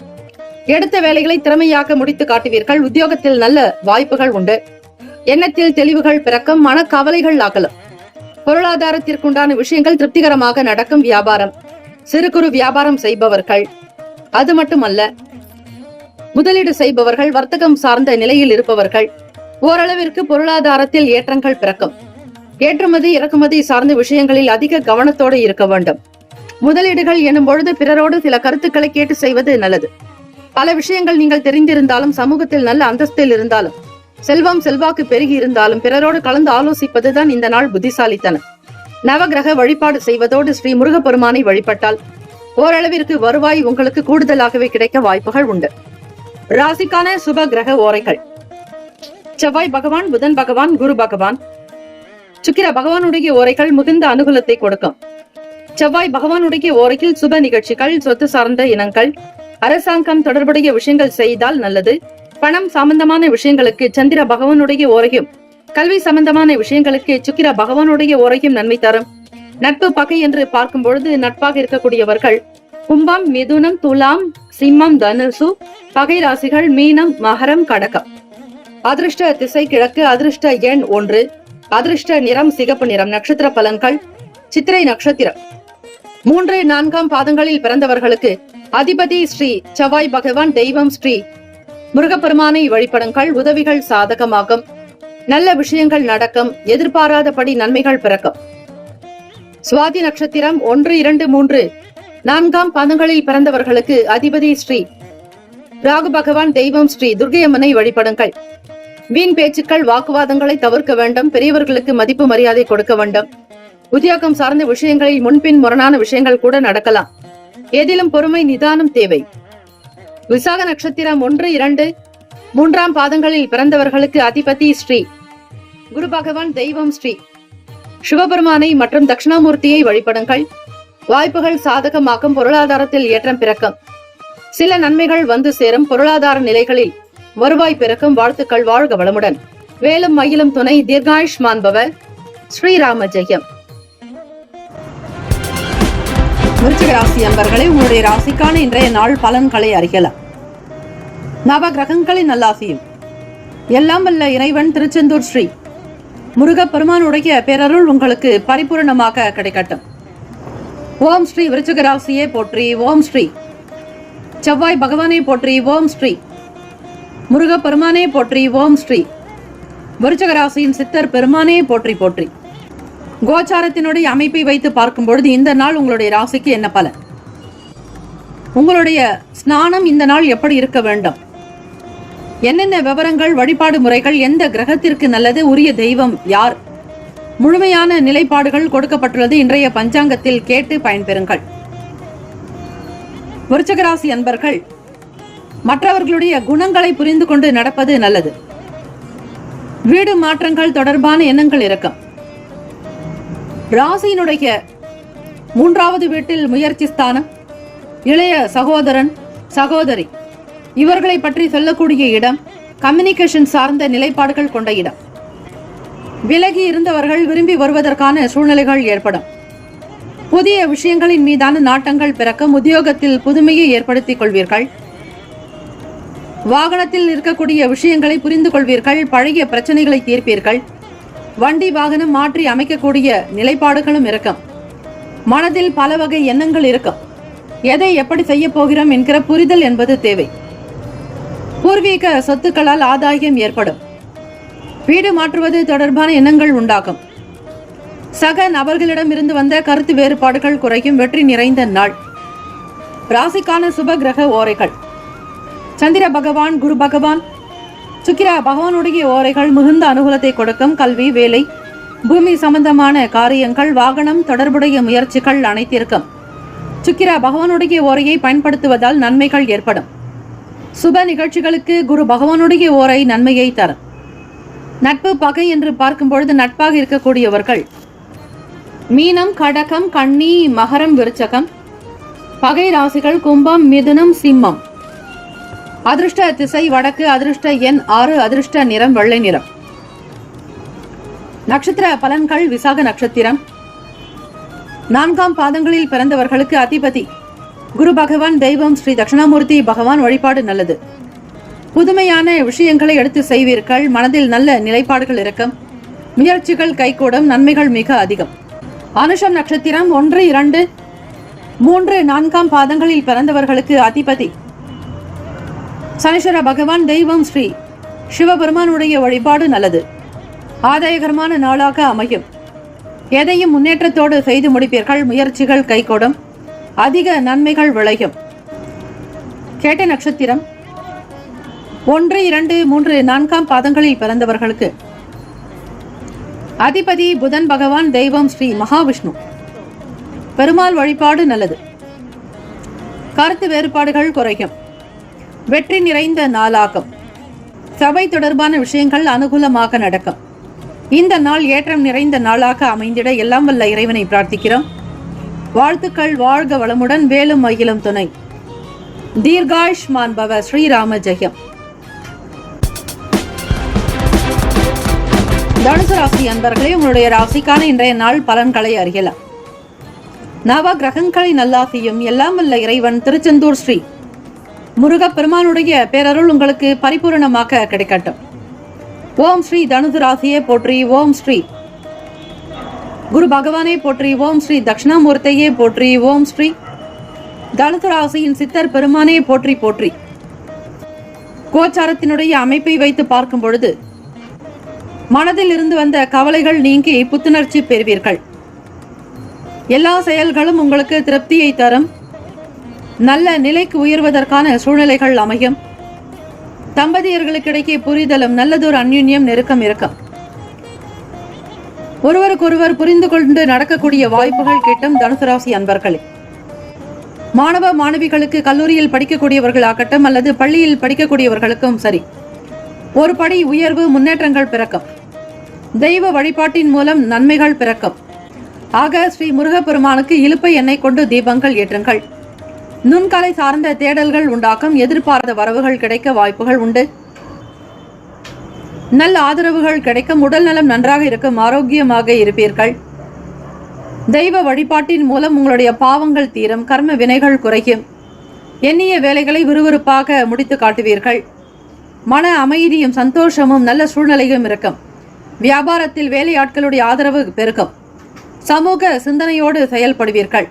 எடுத்த வேலைகளை திறமையாக முடித்து காட்டுவீர்கள். உத்தியோகத்தில் நல்ல வாய்ப்புகள் உண்டு. எண்ணத்தில் தெளிவுகள் பிறக்கும். மனக்கவலைகள் அகலும். பொருளாதாரத்திற்குண்டான விஷயங்கள் திருப்திகரமாக நடக்கும். வியாபாரம், சிறு குறு வியாபாரம் செய்பவர்கள், அது மட்டுமல்ல முதலீடு செய்பவர்கள், வர்த்தகம் சார்ந்த நிலையில் இருப்பவர்கள், ஓரளவிற்கு பொருளாதாரத்தில் ஏற்றங்கள் பிறக்கும். ஏற்றுமதி இறக்குமதி சார்ந்த விஷயங்களில் அதிக கவனத்தோடு இருக்க வேண்டும். முதலீடுகள் எனும் பொழுது பிறரோடு சில கருத்துக்களை கேட்டு செய்வது நல்லது. பல விஷயங்கள் நீங்கள் தெரிந்திருந்தாலும், சமூகத்தில் நல்ல அந்தஸ்தில் இருந்தாலும், செல்வம் செல்வாக்கு பெருகி இருந்தாலும் பிறரோடு கலந்து ஆலோசிப்பதுதான் இந்த நாள் புத்திசாலித்தனம். நவகிரக வழிபாடு செய்வதோடு ஸ்ரீ முருகப்பெருமானை வழிபட்டால் ஓரளவிற்கு வருவாய் உங்களுக்கு கூடுதலாகவே கிடைக்க வாய்ப்புகள் உண்டு. ராசிக்கான சுப கிரக ஓரைகள்: செவ்வாய் பகவான், புதன் பகவான், குரு பகவான். சுக்கிர பகவானுடைய ஓரைகள் மிகுந்த அனுகூலத்தை கொடுக்கும். செவ்வாய் பகவானுடைய ஓரையில் சுப நிகழ்ச்சிகள், சொத்து சார்ந்த இனங்கள், அரசாங்கம் தொடர்புடைய விஷயங்கள் செய்தால் நல்லது. பணம் சம்பந்தமான விஷயங்களுக்கு சந்திர பகவானுடைய ஓரையும், கல்வி சம்பந்தமான விஷயங்களுக்கு சுக்கிர பகவானுடைய ஓரையும் நன்மை தரும். நட்பு பகை என்று பார்க்கும் பொழுது நட்பாக இருக்கக்கூடியவர்கள் கும்பம், மிதுனம், துலாம், சிம்மம், தனுசு. பகை ராசிகள் மீனம், மகரம், கடகம். அதிர்ஷ்ட திசை கிழக்கு. அதிர்ஷ்ட எண் 1. அதிர்ஷ்ட நிறம் சிகப்பு நிறம். நட்சத்திர பலன்கள்: சித்திரை நட்சத்திரம் 3, 4 பாதங்களில் பிறந்தவர்களுக்கு அதிபதி ஸ்ரீ செவ்வாய் பகவான், தெய்வம் ஸ்ரீ முருகப்பெருமானை வழிபடுங்கள், உதவிகள் சாதகமாகும், நல்ல விஷயங்கள் நடக்கும், எதிர்பாராதபடி நன்மைகள் பிறக்கும். சுவாதி நட்சத்திரம் 1, 2, 3, 4ஆம் பாதங்களில் பிறந்தவர்களுக்கு அதிபதி ஸ்ரீ ராகு பகவான், தெய்வம் ஸ்ரீ துர்க்கையம்மனை வழிபடுங்கள். வீண் பேச்சுக்கள், வாக்குவாதங்களை தவிர்க்க வேண்டும். பெரியவர்களுக்கு மதிப்பு மரியாதை கொடுக்க வேண்டும். உத்தியோகம் சார்ந்த விஷயங்களில் முன்பின் முரணான விஷயங்கள் கூட நடக்கலாம். ஏதிலும் பொறுமை, நிதானம் தேவை. விசாக நட்சத்திரம் 1, 2, 3ஆம் பாதங்களில் பிறந்தவர்களுக்கு அதிபதி ஸ்ரீ குரு பகவான், தெய்வம் ஸ்ரீ சிவபெருமானை மற்றும் தட்சிணாமூர்த்தியை வழிபடுங்கள். வாய்ப்புகள் சாதகமாக்கும், பொருளாதாரத்தில் ஏற்றம் பிறக்கும். சில நன்மைகள் வந்து சேரும். பொருளாதார நிலைகளில் வருவாய் பிறக்கும். வாழ்த்துக்கள். வாழ்க வளமுடன். வேலும் மயிலும் துணை. தீர்காயுஷ்மான் பவ. ஸ்ரீராம ஜெயம். விருச்சிக ராசி அன்பர்களே, உங்களுடைய ராசிக்கான இன்றைய நாள் பலன்களை அறியலாம். நவ கிரகங்களின் நல்லாசியும் எல்லாம் வல்ல இறைவன் திருச்செந்தூர் ஸ்ரீ முருகப்பெருமானுடைய பேரருள் உங்களுக்கு பரிபூர்ணமாக கிடைக்கட்டும். ஓம் ஸ்ரீ விருச்சிக ராசியே போற்றி. ஓம் ஸ்ரீ செவ்வாய் பகவானே போற்றி. ஓம் ஸ்ரீ முருகப்பெருமானே போற்றி. ஓம் ஸ்ரீ விருச்சிக ராசியின் சித்தர் பெருமானே போற்றி போற்றி. கோச்சாரத்தினுடைய அமைப்பை வைத்து பார்க்கும் பொழுது இந்த நாள் உங்களுடைய ராசிக்கு என்ன பலன்? உங்களுடைய ஸ்நானம் இந்த நாள் எப்படி இருக்க வேண்டும்? என்னென்ன விவரங்கள், வழிபாடு முறைகள், எந்த கிரகத்திற்கு நல்லது, உரிய தெய்வம் யார், முழுமையான நிலைப்பாடுகள் கொடுக்கப்பட்டுள்ளது. இன்றைய பஞ்சாங்கத்தில் கேட்டு பயன்பெறுங்கள். விருச்சிக ராசி அன்பர்கள், மற்றவர்களுடைய குணங்களை புரிந்து கொண்டு நடப்பது நல்லது. வீடு மாற்றங்கள் தொடர்பான எண்ணங்கள் இருக்கும். ராசியினுடைய 3வது வீட்டில் முயற்சி ஸ்தானம், இளைய சகோதரன், சகோதரி இவர்களை பற்றி சொல்லக்கூடிய இடம், கம்யூனிகேஷன் சார்ந்த நிலைப்பாடுகள் கொண்ட இடம். விலகி இருந்தவர்கள் விரும்பி வருவதற்கான சூழ்நிலைகள் ஏற்படும். புதிய விஷயங்களின் மீதான நாட்டங்கள் பிறக்கும். உத்தியோகத்தில் புதுமையை ஏற்படுத்திக் கொள்வீர்கள். வாகனத்தில் இருக்கக்கூடிய விஷயங்களை புரிந்து கொள்வீர்கள். பழைய பிரச்சனைகளை தீர்ப்பீர்கள். வண்டி வாகனம் மாற்றி அமைக்கக்கூடிய நிலைப்பாடுகளும் இருக்கும். மனதில் பல வகை எண்ணங்கள் இருக்கும். எதை எப்படி செய்ய போகிறோம் என்கிற புரிதல் என்பது தேவை. பூர்வீக சொத்துக்களால் ஆதாயம் ஏற்படும். வீடு மாற்றுவது தொடர்பான எண்ணங்கள் உண்டாகும். சக நபர்களிடம் இருந்து வந்த கருத்து வேறுபாடுகள் குறையும். வெற்றி நிறைந்த நாள். ராசிக்கான சுப கிரக ஓரைகள்: சந்திர பகவான், குரு பகவான், சுக்கிர பகவானுடைய ஓரைகள் மிகுந்த அனுகூலத்தை கொடுக்கும். கல்வி, வேலை, பூமி சம்பந்தமான காரியங்கள், வாகனம் தொடர்புடைய முயற்சிகள் அனைத்திற்கும் சுக்கிர பகவானுடைய ஓரையை பயன்படுத்துவதால் நன்மைகள் ஏற்படும். சுப நிகழ்ச்சிகளுக்கு குரு பகவானுடைய ஓரை நன்மையை தரும். நட்பு, பகை என்று பார்க்கும் பொழுது நட்பாக இருக்கக்கூடியவர்கள் மீனம், கடகம், கன்னி, மகரம், விருச்சகம். பகை ராசிகள் கும்பம், மிதுனம், சிம்மம். அதிர்ஷ்ட திசை வடக்கு. அதிர்ஷ்ட எண் 6. அதிர்ஷ்ட நிறம் வெள்ளை நிறம். நட்சத்திர பலன்கள்: விசாக நட்சத்திரம் 4ஆம் பாதங்களில் பிறந்தவர்களுக்கு அதிபதி குரு பகவான், தெய்வம் ஸ்ரீ தட்சிணாமூர்த்தி பகவான். வழிபாடு நல்லது. புதுமையான விஷயங்களை எடுத்து செய்வீர்கள். மனதில் நல்ல நிலைப்பாடுகள் இருக்கும். முயற்சிகள் கைகூடும். நன்மைகள் மிக அதிகம். அனுஷம் நட்சத்திரம் 1, 2, 3, 4ஆம் பாதங்களில் பிறந்தவர்களுக்கு அதிபதி சனீஸ்வர பகவான், தெய்வம் ஸ்ரீ சிவபெருமானுடைய வழிபாடு நல்லது. ஆதாயகரமான நாளாக அமையும். எதையும் முன்னேற்றத்தோடு செய்து முடிப்பீர்கள். முயற்சிகள் கைகூடும். அதிக நன்மைகள் விளையும். கேட்ட நட்சத்திரம் 1, 2, 3, 4ஆம் பாதங்களில் பிறந்தவர்களுக்கு அதிபதி புதன் பகவான், தெய்வம் ஸ்ரீ மகாவிஷ்ணு. பெருமாள் வழிபாடு நல்லது. கருத்து வேறுபாடுகள் குறையும். வெற்றி நிறைந்த நாளாகும். சபை தொடர்பான விஷயங்கள் அனுகூலமாக நடக்கும். இந்த நாள் ஏற்றம் நிறைந்த நாளாக அமைந்திட எல்லாம் வல்ல இறைவனை பிரார்த்திக்கிறோம். வாழ்த்துக்கள். வாழ்க வளமுடன். வேலும் மயிலும் துணை. தீர்காயுஷ்மான் பவ. ஸ்ரீராம ஜெயம். தனுசு ராசி அன்பர்களே, உங்களுடைய ராசிக்கான இன்றைய நாள் பலன்களை அறியலாம். நவ கிரகங்களின் நல்லாசியும் எல்லாம் வல்ல இறைவன் திருச்செந்தூர் ஸ்ரீ முருகப்பெருமானுடைய பேரருள் உங்களுக்கு பரிபூரணமாக கிடைக்கட்டும். ஓம் ஸ்ரீ தனுசு ராசியே போற்றி. ஓம் ஸ்ரீ குரு பகவானே போற்றி. ஓம் ஸ்ரீ தட்சிணாமூர்த்தியே போற்றி. ஓம் ஸ்ரீ தனுசு ராசியின் சித்தர் பெருமானே போற்றி போற்றி. கோச்சாரத்தினுடைய அமைப்பை வைத்து பார்க்கும் பொழுது மனதில் இருந்து வந்த கவலைகள் நீங்கி புத்துணர்ச்சி பெறுவீர்கள். எல்லா செயல்களும் உங்களுக்கு திருப்தியை தரும். நல்ல நிலைக்கு உயர்வதற்கான சூழ்நிலைகள் அமையும். தம்பதியர்களுக்கிடையே புரிதலும் நல்லதொரு அந்யுன்யம் நெருக்கம் இருக்கும். ஒருவருக்கொருவர் புரிந்து கொண்டு நடக்கக்கூடிய வாய்ப்புகள் கிட்டும். தனுசு ராசி அன்பர்களே, மாணவ மாணவிகளுக்கு கல்லூரியில் படிக்கக்கூடியவர்கள் ஆகட்டும் அல்லது பள்ளியில் படிக்கக்கூடியவர்களுக்கும் சரி, ஒரு படி உயர்வு முன்னேற்றங்கள் பிறக்கும். தெய்வ வழிபாட்டின் மூலம் நன்மைகள் பிறக்கும். ஆக ஸ்ரீ முருகப்பெருமானுக்கு இலுப்பை எண்ணெய் கொண்டு தீபங்கள் ஏற்றுங்கள். நுண்கலை சார்ந்த தேடல்கள் உண்டாக்கும். எதிர்பார்த்த வரவுகள் கிடைக்க வாய்ப்புகள் உண்டு. நல்ல ஆதரவுகள் கிடைக்கும். உடல் நலம் நன்றாக இருக்கும். ஆரோக்கியமாக இருப்பீர்கள். தெய்வ வழிபாட்டின் மூலம் உங்களுடைய பாவங்கள் தீரும். கர்ம வினைகள் குறையும். எண்ணிய வேலைகளை விறுவிறுப்பாக முடித்து காட்டுவீர்கள். மன அமைதியும் சந்தோஷமும் நல்ல சூழ்நிலையும் இருக்கும். வியாபாரத்தில் வேலையாட்களுடைய ஆதரவு பெருகும். சமூக சிந்தனையோடு செயல்படுவீர்கள்.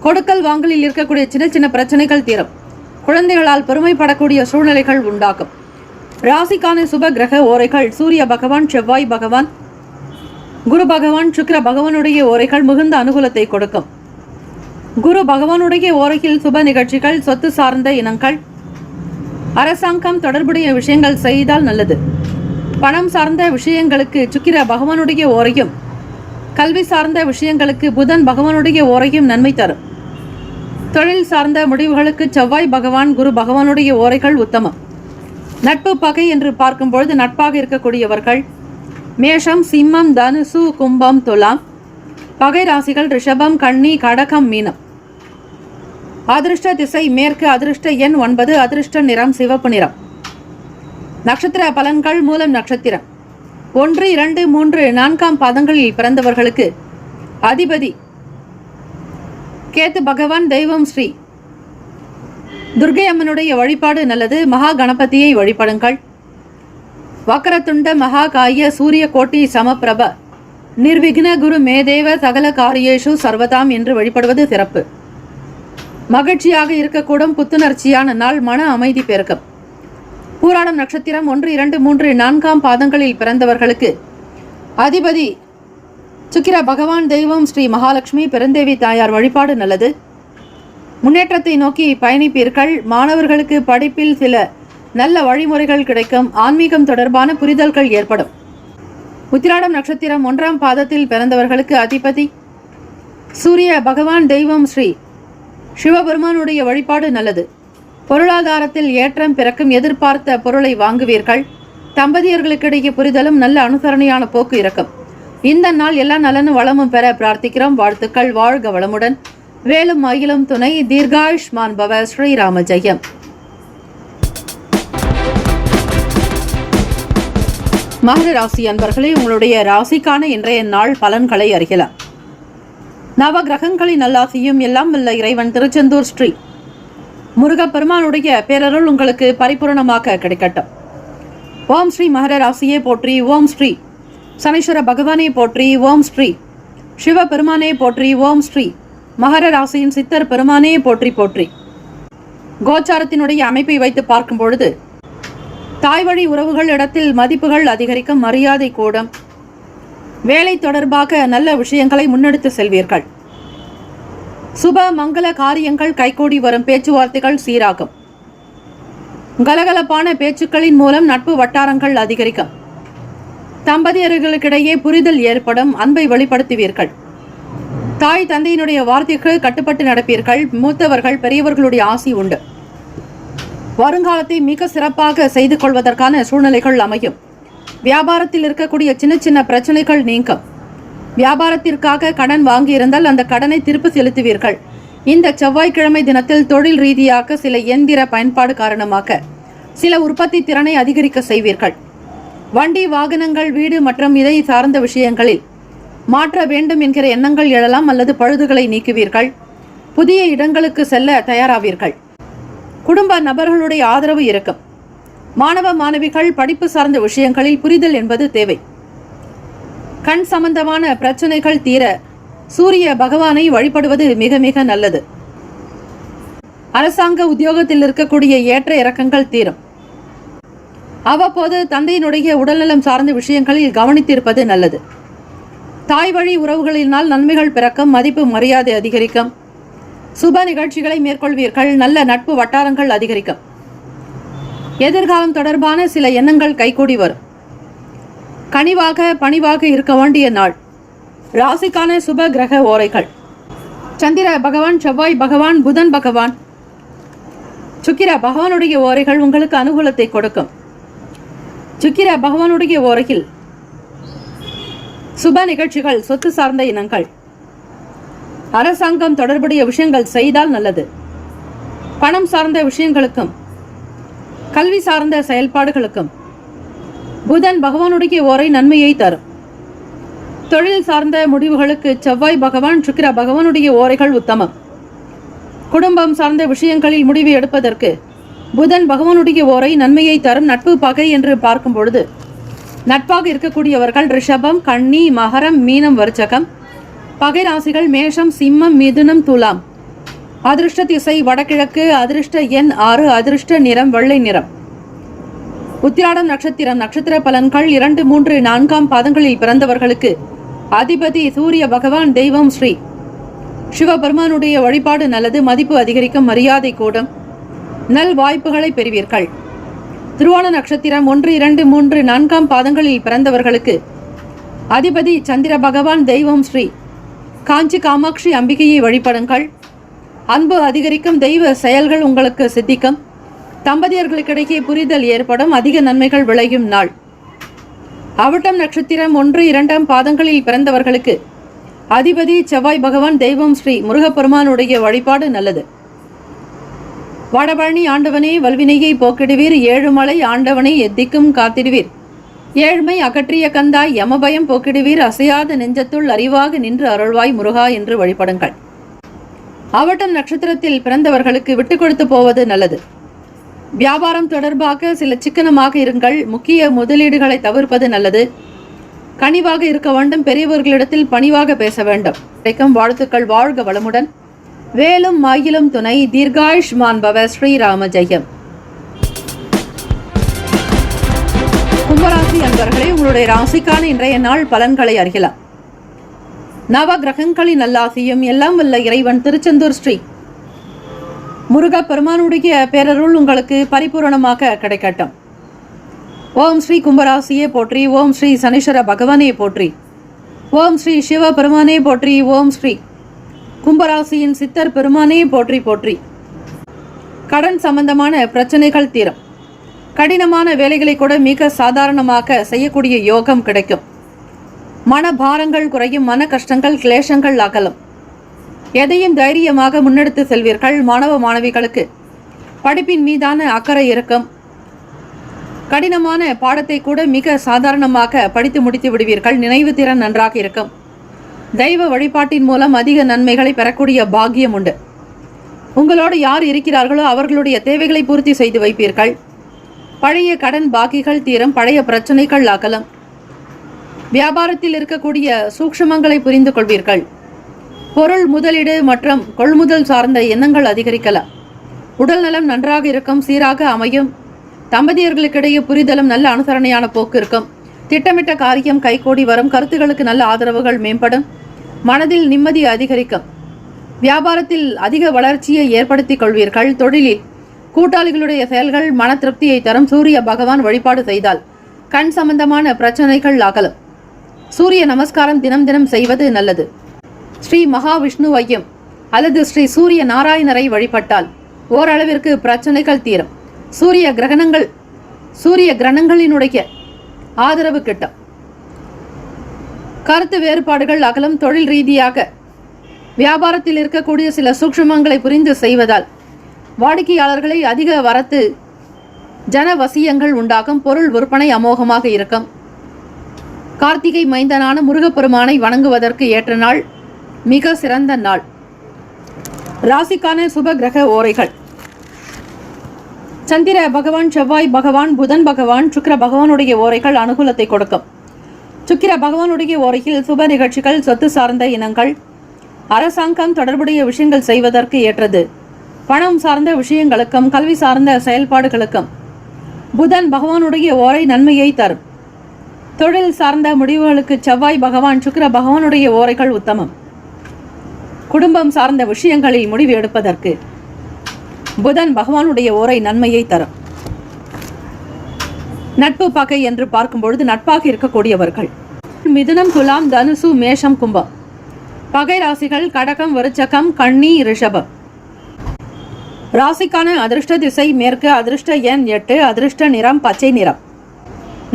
கொடுக்கல் வாங்கலில் இருக்கக்கூடிய சின்ன சின்ன பிரச்சனைகள் தீரும். குழந்தைகளால் பெருமைப்படக்கூடிய சூழ்நிலைகள் உண்டாகும். ராசிக்கான சுப கிரக ஓரைகள் சூரிய பகவான், செவ்வாய் பகவான், குரு பகவான், சுக்கிர பகவானுடைய ஓரைகள் மிகுந்த அனுகூலத்தை கொடுக்கும். குரு பகவானுடைய ஓரையில் சுப நிகழ்ச்சிகள், சொத்து சார்ந்த இனங்கள், அரசாங்கம் தொடர்புடைய விஷயங்கள் செய்தால் நல்லது. பணம் சார்ந்த விஷயங்களுக்கு சுக்கிர பகவானுடைய ஓரையும், கல்வி சார்ந்த விஷயங்களுக்கு புதன் பகவானுடைய ஓரையும் நன்மை தரும். தொழில் சார்ந்த முடிவுகளுக்கு செவ்வாய் பகவான், குரு பகவானுடைய ஓரைகள் உத்தமம். நட்பு பகை என்று பார்க்கும்பொழுது நட்பாக இருக்கக்கூடியவர்கள் மேஷம், சிம்மம், தனுசு, கும்பம், துலாம். பகை ராசிகள் ரிஷபம், கன்னி, கடகம், மீனம். அதிர்ஷ்ட திசை மேற்கு. அதிர்ஷ்ட எண் 9. அதிர்ஷ்ட நிறம் சிவப்பு நிறம். நட்சத்திர பலன்கள். மூலம் நட்சத்திரம் 1, 2, 3, 4 பாதங்களில் பிறந்தவர்களுக்கு அதிபதி கேத்து பகவான். தெய்வம் ஸ்ரீ துர்க்கை அம்மனுடைய வழிபாடு நல்லது. மகா கணபதியை வழிபடுங்கள். வக்கரத்துண்ட மகாகாய சூரிய கோட்டி சமப்பிரப நிர்விக்ன குரு மேதேவ சகல காரியேஷு சர்வதாம் என்று வழிபடுவது சிறப்பு. மகிழ்ச்சியாக இருக்கக்கூடும். புத்துணர்ச்சியான நாள். மன அமைதி பெருக்கம். பூராடம் நட்சத்திரம் 1, 2, 3, 4 பாதங்களில் பிறந்தவர்களுக்கு அதிபதி சுக்கிர பகவான். தெய்வம் ஸ்ரீ மகாலட்சுமி பெருந்தேவி தாயார் வழிபாடு நல்லது. முன்னேற்றத்தை நோக்கி பயணிப்பீர்கள். மாணவர்களுக்கு படிப்பில் சில நல்ல வழிமுறைகள் கிடைக்கும். ஆன்மீகம் தொடர்பான புரிதல்கள் ஏற்படும். உத்திராடம் நட்சத்திரம் 1 பாதத்தில் பிறந்தவர்களுக்கு அதிபதி சூரிய பகவான். தெய்வம் ஸ்ரீ சிவபெருமானுடைய வழிபாடு நல்லது. பொருளாதாரத்தில் ஏற்றம் பிறக்கும். எதிர்பார்த்த பொருளை வாங்குவீர்கள். தம்பதியர்களுக்கிடையே புரிதலும் நல்ல அனுசரணையான போக்கு இருக்கும். இந்த நாள் எல்லா நலனும் வளமும் பெற பிரார்த்திக்கிறோம். வாழ்த்துக்கள். வாழ்க வளமுடன். வேலும் மயிலும் துணை. தீர்காயுஷ்மான் பவ. ஸ்ரீராம ஜெயம். மகர ராசி அன்பர்களே, உங்களுடைய ராசிக்கான இன்றைய நாள் பலன்களை அறியலாம். நவ கிரகங்களின் நல்லாசியும் எல்லாம் வல்ல இறைவன் திருச்செந்தூர் ஸ்ரீ முருகப்பெருமானுடைய பேரருள் உங்களுக்கு பரிபூரணமாக கிடைக்கட்டும். ஓம் ஸ்ரீ மகர ராசியே போற்றி. ஓம் ஸ்ரீ சனீஸ்வர பகவானே போற்றி. ஓம் ஸ்ரீ சிவபெருமானே போற்றி. ஓம் ஸ்ரீ மகர ராசியின் சித்தர் பெருமானே போற்றி போற்றி. கோச்சாரத்தினுடைய அமைப்பை வைத்து பார்க்கும் பொழுது தாய் வழி உறவுகள் இடத்தில் மதிப்புகள் அதிகரிக்கும். மரியாதை கூடும். வேலை தொடர்பாக நல்ல விஷயங்களை முன்னெடுத்து செல்வீர்கள். சுப மங்கள காரியங்கள் கைகூடி வரும். பேச்சுவார்த்தைகள் சீராகும். கலகலப்பான பேச்சுக்களின் மூலம் நட்பு வட்டாரங்கள் அதிகரிக்கும். தம்பதியர்களுக்கிடையே புரிதல் ஏற்படும். அன்பை வெளிப்படுத்துவீர்கள். தாய் தந்தையினுடைய வார்த்தைக்கு கட்டுப்பட்டு நடப்பீர்கள். மூத்தவர்கள் பெரியவர்களுடைய ஆசி உண்டு. வருங்காலத்தை மிக சிறப்பாக செய்து கொள்வதற்கான சூழ்நிலைகள் அமையும். வியாபாரத்தில் இருக்கக்கூடிய சின்ன சின்ன பிரச்சனைகள் நீங்கும். வியாபாரத்திற்காக கடன் வாங்கியிருந்தால் அந்த கடனை திருப்பி செலுத்துவீர்கள். இந்த செவ்வாய்க்கிழமை தினத்தில் தொழில் ரீதியாக சில இயந்திர பயன்பாடு காரணமாக சில உற்பத்தி திறனை அதிகரிக்க செய்வீர்கள். வண்டி வாகனங்கள், வீடு மற்றும் இதை சார்ந்த விஷயங்களில் மாற்ற வேண்டும் என்கிற எண்ணங்கள் எழலாம் அல்லது பழுதுகளை நீக்குவீர்கள். புதிய இடங்களுக்கு செல்ல தயாராவீர்கள். குடும்ப நபர்களுடைய ஆதரவு இருக்கும். மாணவ மாணவிகள் படிப்பு சார்ந்த விஷயங்களில் புரிதல் என்பது தேவை. கண் சம்பந்தமான பிரச்சனைகள் தீர சூரிய பகவானை வழிபடுவது மிக மிக நல்லது. அரசாங்க உத்தியோகத்தில் இருக்கக்கூடிய ஏற்ற இறக்கங்கள் தீரும். அவ்வப்போது தந்தையினுடைய உடல்நலம் சார்ந்த விஷயங்களில் கவனித்திருப்பது நல்லது. தாய் வழி உறவுகளினால் நன்மைகள் பிறக்கும், மதிப்பு மரியாதை அதிகரிக்கும், சுப நிகழ்ச்சிகளை மேற்கொள்வீர்கள், நல்ல நட்பு வட்டாரங்கள் அதிகரிக்கும். எதிர்காலம் தொடர்பான சில எண்ணங்கள் கைகூடி வரும். கனிவாக பணிவாக இருக்க வேண்டிய நாள். ராசிக்கான சுப கிரக ஓரைகள்: சந்திர பகவான், செவ்வாய் பகவான், புதன் பகவான், சுக்கிர பகவானுடைய ஓரைகள் உங்களுக்கு அனுகூலத்தை கொடுக்கும். சுக்கிர பகவானுடைய ஓரையில் சுப நிகழ்ச்சிகள், சொத்து சார்ந்த இனங்கள், அரசாங்கம் தொடர்புடைய விஷயங்கள் செய்தால் நல்லது. பணம் சார்ந்த விஷயங்களுக்கும் கல்வி சார்ந்த செயல்பாடுகளுக்கும் புதன் பகவானுடைய ஓரை நன்மையை தரும். தொழில் சார்ந்த முடிவுகளுக்கு செவ்வாய் பகவான், சுக்கிர பகவானுடைய ஓரைகள் உத்தமம். குடும்பம் சார்ந்த விஷயங்களில் முடிவு எடுப்பதற்கு புதன் பகவானுடைய ஓரை நன்மையை தரும். நட்பு பகை என்று பார்க்கும் பொழுது நட்பாக இருக்கக்கூடியவர்கள் ரிஷபம், கன்னி, மகரம், மீனம், விருச்சிகம். பகை ராசிகள் மேஷம், சிம்மம், மிதுனம், துலாம். அதிர்ஷ்ட திசை வடகிழக்கு. அதிர்ஷ்ட எண் 6. அதிர்ஷ்ட நிறம் வெள்ளை நிறம். உத்திராடம் நட்சத்திரம். நட்சத்திர பலன்கள்: 2, 3, 4 பாதங்களில் பிறந்தவர்களுக்கு அதிபதி சூரிய பகவான். தெய்வம் ஸ்ரீ சிவபெருமானுடைய வழிபாடு நல்லது. மதிப்பு அதிகரிக்கும், மரியாதை கூடும், நல் வாய்ப்புகளை பெறுவீர்கள். திருவோண நட்சத்திரம். 1, 2, 3, 4 பாதங்களில் பிறந்தவர்களுக்கு அதிபதி சந்திர பகவான். தெய்வம் ஸ்ரீ காஞ்சி காமாட்சி அம்பிகையை வழிபடுங்கள். அன்பு அதிகரிக்கும், தெய்வ செயல்கள் உங்களுக்கு சித்திக்கும், தம்பதியர்களுக்கிடையே புரிதல் ஏற்படும், அதிக நன்மைகள் விளையும் நாள். அவிட்டம் நட்சத்திரம். 1, 2 பாதங்களில் பிறந்தவர்களுக்கு அதிபதி செவ்வாய் பகவான். தெய்வம் ஸ்ரீ முருகப்பெருமானுடைய வழிபாடு நல்லது. வடபழனி ஆண்டவனே, வல்வினையை போக்கிடுவீர். ஏழுமலை ஆண்டவனை எத்திக்கும் காத்திடுவீர். ஏழ்மை அகற்றிய கந்தாய், யமபயம் போக்கிடுவீர். அசையாத நெஞ்சத்துள் அறிவாக நின்று அருள்வாய் முருகா என்று வழிபடுங்கள். அவட்டம் நட்சத்திரத்தில் பிறந்தவர்களுக்கு விட்டு கொடுத்து போவது நல்லது. வியாபாரம் தொடர்பாக சில சிக்கனமாக இருங்கள். முக்கிய முதலீடுகளை தவிர்ப்பது நல்லது. கனிவாக இருக்க வேண்டும். பெரியவர்களிடத்தில் பணிவாக பேச வேண்டும். கிடைக்கும் வாழ்த்துக்கள். வாழ்க வளமுடன். வேலும் மாயிலும் துணை. தீர்காயுஷ்மான் பவ. ஸ்ரீராம ஜெயம். கும்பராசி அன்பர்களே, உங்களுடைய ராசிக்கான இன்றைய நாள் பலன்களை அறியலாம். நவ கிரகங்களின் நல்லாசியும் எல்லாம் வல்ல இறைவன் திருச்செந்தூர் ஸ்ரீ முருகப்பெருமானுடைய பேரருள் உங்களுக்கு பரிபூரணமாக கிடைக்கட்டும். ஓம் ஸ்ரீ கும்பராசியே போற்றி. ஓம் ஸ்ரீ சனீஸ்வர பகவானே போற்றி. ஓம் ஸ்ரீ சிவ பெருமானே போற்றி. ஓம் ஸ்ரீ கும்பராசியின் சித்தர் பெருமானே போற்றி போற்றி. கடன் சம்பந்தமான பிரச்சனைகள் தீரும். கடினமான வேலைகளை கூட மிக சாதாரணமாக செய்யக்கூடிய யோகம் கிடைக்கும். மனபாரங்கள் குறையும். மன கஷ்டங்கள் கிளேசங்கள் அகலும். எதையும் தைரியமாக முன்னெடுத்து செல்வீர்கள். மாணவ மாணவிகளுக்கு படிப்பின் மீதான அக்கறை இருக்கும். கடினமான பாடத்தை கூட மிக சாதாரணமாக படித்து முடித்து விடுவீர்கள். நினைவு திறன் நன்றாக இருக்கும். தெய்வ வழிபாட்டின் மூலம் அதிக நன்மைகளை பெறக்கூடிய பாக்கியம் உண்டு. உங்களோடு யார் இருக்கிறார்களோ அவர்களுடைய தேவைகளை பூர்த்தி செய்து வைப்பீர்கள். பழைய கடன் பாக்கிகள் தீரும். பழைய பிரச்சனைகள் அகலும். வியாபாரத்தில் இருக்கக்கூடிய சூக்ஷ்மங்களை புரிந்து கொள்வீர்கள். பொருள் முதலீடு மற்றும் கொள்முதல் சார்ந்த எண்ணங்கள் அதிகரிக்கலாம். உடல் நலம் நன்றாக இருக்கும். சீராக அமையும். தம்பதியர்களுக்கிடையே புரிதலும் நல்ல அனுசரணையான போக்கு இருக்கும். திட்டமிட்ட காரியம் கைகூடி வரும். கருத்துகளுக்கு நல்ல ஆதரவுகள் மேம்படும். மனதில் நிம்மதி அதிகரிக்கும். வியாபாரத்தில் அதிக வளர்ச்சியை ஏற்படுத்திக் கொள்வீர்கள். தொழிலில் கூட்டாளிகளுடைய செயல்கள் மன திருப்தியை தரும். சூரிய பகவான் வழிபாடு செய்தால் கண் சம்பந்தமான பிரச்சனைகள் அகலும். சூரிய நமஸ்காரம் தினம் தினம் செய்வது நல்லது. ஸ்ரீ மகாவிஷ்ணுவையும் அல்லது ஸ்ரீ சூரிய நாராயணரை வழிபட்டால் ஓரளவிற்கு பிரச்சனைகள் தீரும். சூரிய கிரகணங்களினுடைய ஆதரவு கிட்டும். கருத்து வேறுபாடுகள் அகலும். தொழில் ரீதியாக வியாபாரத்தில் இருக்கக்கூடிய சில சூக்ஷ்மங்களை புரிந்து செய்வதால் வாடிக்கையாளர்களை அதிக வரத்து ஜனவசியங்கள் உண்டாகும். பொருள் விற்பனை அமோகமாக இருக்கும். கார்த்திகை மைந்தனான முருகப்பெருமானை வணங்குவதற்கு ஏற்ற நாள். மிக சிறந்த நாள். ராசிக்கான சுப கிரக ஓரைகள்: சந்திர பகவான், செவ்வாய் பகவான், புதன் பகவான், சுக்கிர பகவானுடைய ஓரைகள் அனுகூலத்தை கொடுக்கும். சுக்கிர பகவானுடைய ஓரையில் சுப நிகழ்ச்சிகள், சொத்து சார்ந்த இனங்கள், அரசாங்கம் தொடர்புடைய விஷயங்கள் செய்வதற்கு ஏற்றது. பணம் சார்ந்த விஷயங்களுக்கும் கல்வி சார்ந்த செயல்பாடுகளுக்கும் புதன் பகவானுடைய ஓரை நன்மையை தரும். தொழில் சார்ந்த முடிவுகளுக்கு செவ்வாய் பகவான் சுக்கிர பகவானுடைய ஓரைகள் உத்தமம். குடும்பம் சார்ந்த விஷயங்களில் முடிவு எடுப்பதற்கு புதன் பகவானுடைய ஓரை நன்மையை தரும். நட்பு பகை என்று பார்க்கும் பொழுது நட்பாக இருக்கக்கூடியவர்கள் மிதுனம், துலாம், தனுசு, மேஷம், கும்பம். பகை ராசிகள் கடகம், விருச்சகம், கன்னி, ரிஷபம். ராசிக்கான அதிர்ஷ்ட திசை மேற்கு, அதிர்ஷ்ட எண் 8, அதிர்ஷ்ட நிறம் பச்சை நிறம்.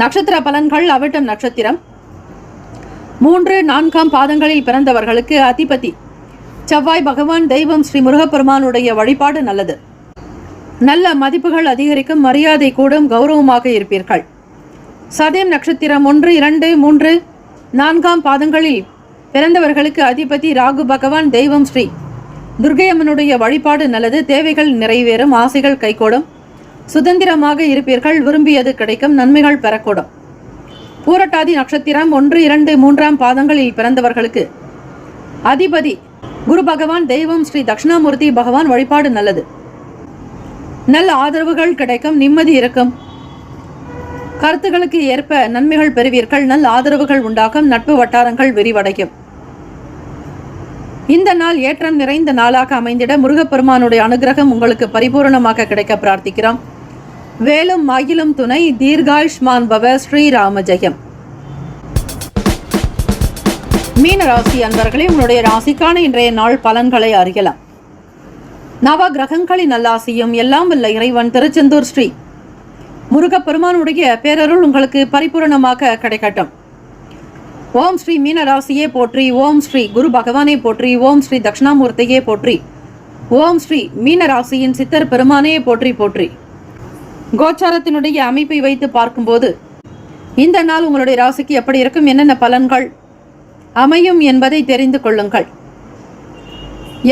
நட்சத்திர பலன்கள் அவிட்டம் நட்சத்திரம் 3, 4 பாதங்களில் பிறந்தவர்களுக்கு அதிபதி செவ்வாய் பகவான். தெய்வம் ஸ்ரீ முருகப்பெருமானுடைய வழிபாடு நல்லது. நல்ல மதிப்புகள் அதிகரிக்கும், மரியாதை கூடும், கௌரவமாக இருப்பீர்கள். சதயம் நட்சத்திரம் 1, 2, 3, 4 பாதங்களில் பிறந்தவர்களுக்கு அதிபதி ராகு பகவான். தெய்வம் ஸ்ரீ துர்க்கையம்மனுடைய வழிபாடு நல்லது. தேவைகள் நிறைவேறும், ஆசைகள் கைகூடும், சுதந்திரமாக இருப்பீர்கள், விரும்பியது கிடைக்கும், நன்மைகள் பெறக்கூடும். பூரட்டாதி நட்சத்திரம் 1, 2, 3 பாதங்களில் பிறந்தவர்களுக்கு அதிபதி குரு பகவான். தெய்வம் ஸ்ரீ தட்சிணாமூர்த்தி பகவான். வழிபாடு நல்லது. நல்ல ஆதரவுகள் கிடைக்கும், நிம்மதி இருக்கும், கருத்துக்களுக்கு ஏற்ப நன்மைகள் பெறுவீர்கள், நல்ல ஆதரவுகள் உண்டாகும், நட்பு வட்டாரங்கள் விரிவடையும். இந்த நாள் ஏற்றம் நிறைந்த நாளாக அமைந்திட முருகப்பெருமானுடைய அனுகிரகம் உங்களுக்கு பரிபூர்ணமாக கிடைக்க பிரார்த்திக்கிறோம். வேலும் மயிலும் துணை, தீர்காயுஷ்மான் பவ, ஸ்ரீராம ஜெயம். மீன ராசி அன்பர்களே, உங்களுடைய ராசிக்கான இன்றைய நாள் பலன்களை அறியலாம். நவ கிரகங்களின் நல்லாசியும் எல்லாம் வல்ல இறைவன் திருச்செந்தூர் ஸ்ரீ முருகப்பெருமானுடைய பேரருள் உங்களுக்கு பரிபூரணமாக கிடைக்கட்டும். ஓம் ஸ்ரீ மீன ராசியே போற்றி, ஓம் ஸ்ரீ குரு பகவானே போற்றி, ஓம் ஸ்ரீ தட்சிணாமூர்த்தியே போற்றி, ஓம் ஸ்ரீ மீன ராசியின் சித்தர் பெருமானே போற்றி போற்றி. கோச்சாரத்தினுடைய அமைப்பை வைத்து பார்க்கும்போது இந்த நாள் உங்களுடைய ராசிக்கு எப்படி இருக்கும், என்னென்ன பலன்கள் அமையும் என்பதை தெரிந்து கொள்ளுங்கள்.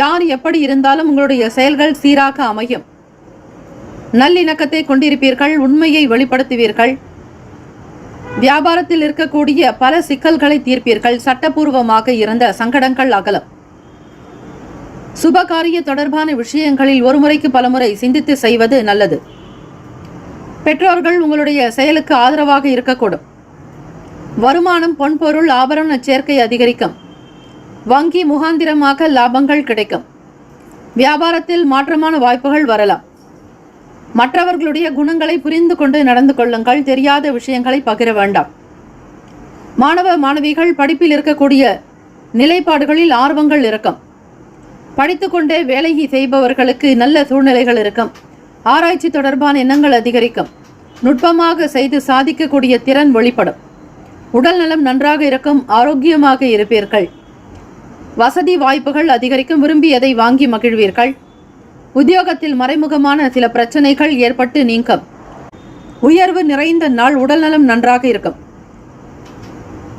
யார் எப்படி இருந்தாலும் உங்களுடைய செயல்கள் சீராக அமையும். நல்லிணக்கத்தை கொண்டிருப்பீர்கள், உண்மையை வெளிப்படுத்துவீர்கள், வியாபாரத்தில் இருக்கக்கூடிய பல சிக்கல்களை தீர்ப்பீர்கள், சட்டப்பூர்வமாக இருந்த சங்கடங்கள் அகலம். சுபகாரிய தொடர்பான விஷயங்களில் ஒருமுறைக்கு பலமுறை சிந்தித்து செய்வது நல்லது. பெற்றோர்கள் உங்களுடைய செயலுக்கு ஆதரவாக இருக்கக்கூடும். வருமானம், பொன்பொருள், ஆபரண சேர்க்கை அதிகரிக்கும். வங்கி முகாந்திரமாக லாபங்கள் கிடைக்கும். வியாபாரத்தில் மாற்றமான வாய்ப்புகள் வரலாம். மற்றவர்களுடைய குணங்களை புரிந்து கொண்டு நடந்து கொள்ளுங்கள். தெரியாத விஷயங்களை பகிர வேண்டாம். மாணவ மாணவிகள் படிப்பில் இருக்கக்கூடிய நிலைப்பாடுகளில் ஆர்வங்கள் இருக்கும். படித்துக்கொண்டே வேலை செய்பவர்களுக்கு நல்ல சூழ்நிலைகள் இருக்கும். ஆராய்ச்சி தொடர்பான எண்ணங்கள் அதிகரிக்கும். நுட்பமாக செய்து சாதிக்கக்கூடிய திறன் வெளிப்படும். உடல் நலம் நன்றாக இருக்கும், ஆரோக்கியமாக இருப்பீர்கள். வசதி வாய்ப்புகள் அதிகரிக்கும், விரும்பியதை வாங்கி மகிழ்வீர்கள். உத்தியோகத்தில் மறைமுகமான சில பிரச்சனைகள் ஏற்பட்டு நீங்கும். உயர்வு நிறைந்த நாள், உடல் நலம் நன்றாக இருக்கும்.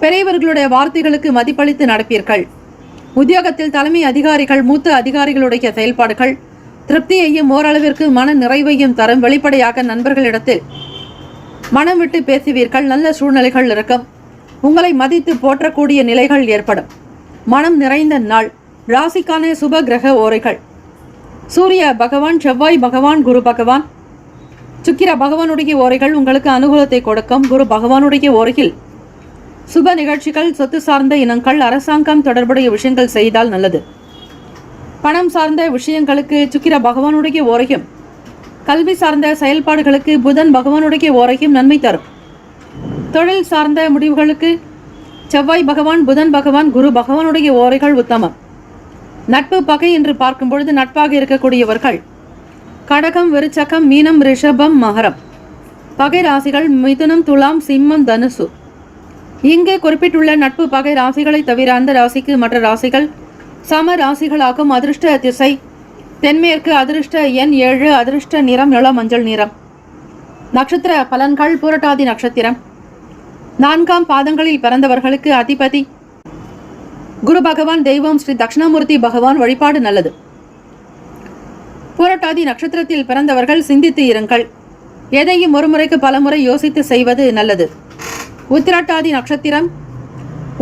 பெரியவர்களுடைய வார்த்தைகளுக்கு மதிப்பளித்து நடப்பீர்கள். உத்தியோகத்தில் தலைமை அதிகாரிகள், மூத்த அதிகாரிகளுடைய செயல்பாடுகள் திருப்தியையும் ஓரளவிற்கு மன நிறைவையும் தரும். வெளிப்படையாக நண்பர்களிடத்தில் மனம் விட்டு பேசுவீர்கள். நல்ல சூழ்நிலைகள் இருக்கும். உங்களை மதித்து போற்றக்கூடிய நிலைகள் ஏற்படும். மனம் நிறைந்த நாள். ராசிக்கான சுப கிரக ஓரைகள்: சூரிய பகவான், செவ்வாய் பகவான், குரு பகவான். சுக்கிர பகவானுடைய ஓரைகள் உங்களுக்கு அனுகூலத்தை கொடுக்கும். குரு பகவானுடைய ஓரையில் சுப நிகழ்ச்சிகள், சொத்து சார்ந்த இனங்கள், அரசாங்கம் தொடர்புடைய விஷயங்கள் செய்தால் நல்லது. பணம் சார்ந்த விஷயங்களுக்கு சுக்கிர பகவானுடைய ஓரையும், கல்வி சார்ந்த செயல்பாடுகளுக்கு புதன் பகவானுடைய ஓரையும் நன்மை தரும். தொழில் சார்ந்த முடிவுகளுக்கு செவ்வாய் பகவான், புதன் பகவான், குரு பகவானுடைய ஓரைகள் உத்தமம். நட்பு பகை என்று பார்க்கும் பொழுது நட்பாக இருக்கக்கூடியவர்கள் கடகம், விருச்சகம், மீனம், ரிஷபம், மகரம். பகை ராசிகள் மிதுனம், துலாம், சிம்மம், தனுசு. இங்கு குறிப்பிட்டுள்ள நட்பு பகை ராசிகளை தவிர அந்த ராசிக்கு மற்ற ராசிகள் சம ராசிகளாகும். அதிர்ஷ்ட திசை தென்மேற்கு, அதிர்ஷ்ட எண் 7, அதிர்ஷ்ட நிறம் இள மஞ்சள் நிறம். நட்சத்திர பலன்கள்: பூரட்டாதி நட்சத்திரம் 4 பாதங்களில் பிறந்தவர்களுக்கு அதிபதி குரு பகவான். தெய்வம் ஸ்ரீ தட்சிணாமூர்த்தி பகவான். வழிபாடு நல்லது. பூரட்டாதி நட்சத்திரத்தில் பிறந்தவர்கள் சிந்தித்து இருங்கள். எதையும் ஒருமுறைக்கு பலமுறை யோசித்து செய்வது நல்லது. உத்திரட்டாதி நட்சத்திரம்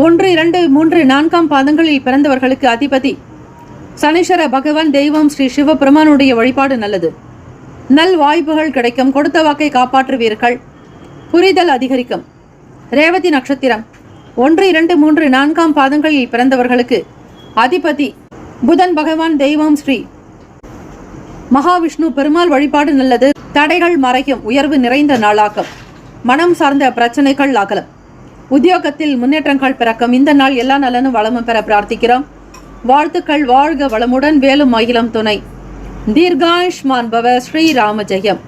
1, 2, 3, 4 பாதங்களில் பிறந்தவர்களுக்கு அதிபதி சனீஸ்வர பகவான். தெய்வம் ஸ்ரீ சிவபெருமானுடைய வழிபாடு நல்லது. நல் வாய்ப்புகள் கிடைக்கும். கொடுத்த வாக்கை காப்பாற்றுவீர்கள். புரிதல் அதிகரிக்கும். ரேவதி நட்சத்திரம் 1, 2, 3, 4 பாதங்களில் பிறந்தவர்களுக்கு அதிபதி புதன் பகவான். தெய்வம் ஸ்ரீ மகாவிஷ்ணு பெருமாள் வழிபாடு நல்லது. தடைகள் மறையும். உயர்வு நிறைந்த நாளாகும். மனம் சார்ந்த பிரச்சனைகள் அகலும். உத்தியோகத்தில் முன்னேற்றங்கள் பிறக்கும். இந்த நாள் எல்லா நலனும் வளமும் பெற பிரார்த்திக்கிறோம். வாழ்த்துக்கள். வாழ்க வளமுடன். வேலும் மகிழும் துணை. தீர்காயுஷ்மான் பவ. ஸ்ரீராம ஜெயம்.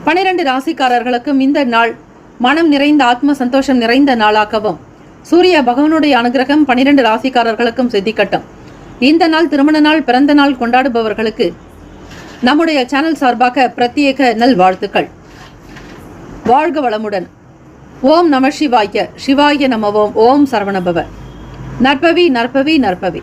12 ராசிக்காரர்களுக்கும் இந்த நாள் மனம் நிறைந்த ஆத்ம சந்தோஷம் நிறைந்த நாளாகவும் சூரிய பகவானுடைய அனுகிரகம் 12 ராசிக்காரர்களுக்கும் சித்திக்கட்டும். இந்த நாள் திருமண நாள், பிறந்த நாள் கொண்டாடுபவர்களுக்கு நம்முடைய சேனல் சார்பாக பிரத்யேக நல்வாழ்த்துக்கள். வாழ்க வளமுடன். ஓம் நம சிவாய. சிவாய நம. ஓம் சரவணபவ. நற்பவி நற்பவி நற்பவி.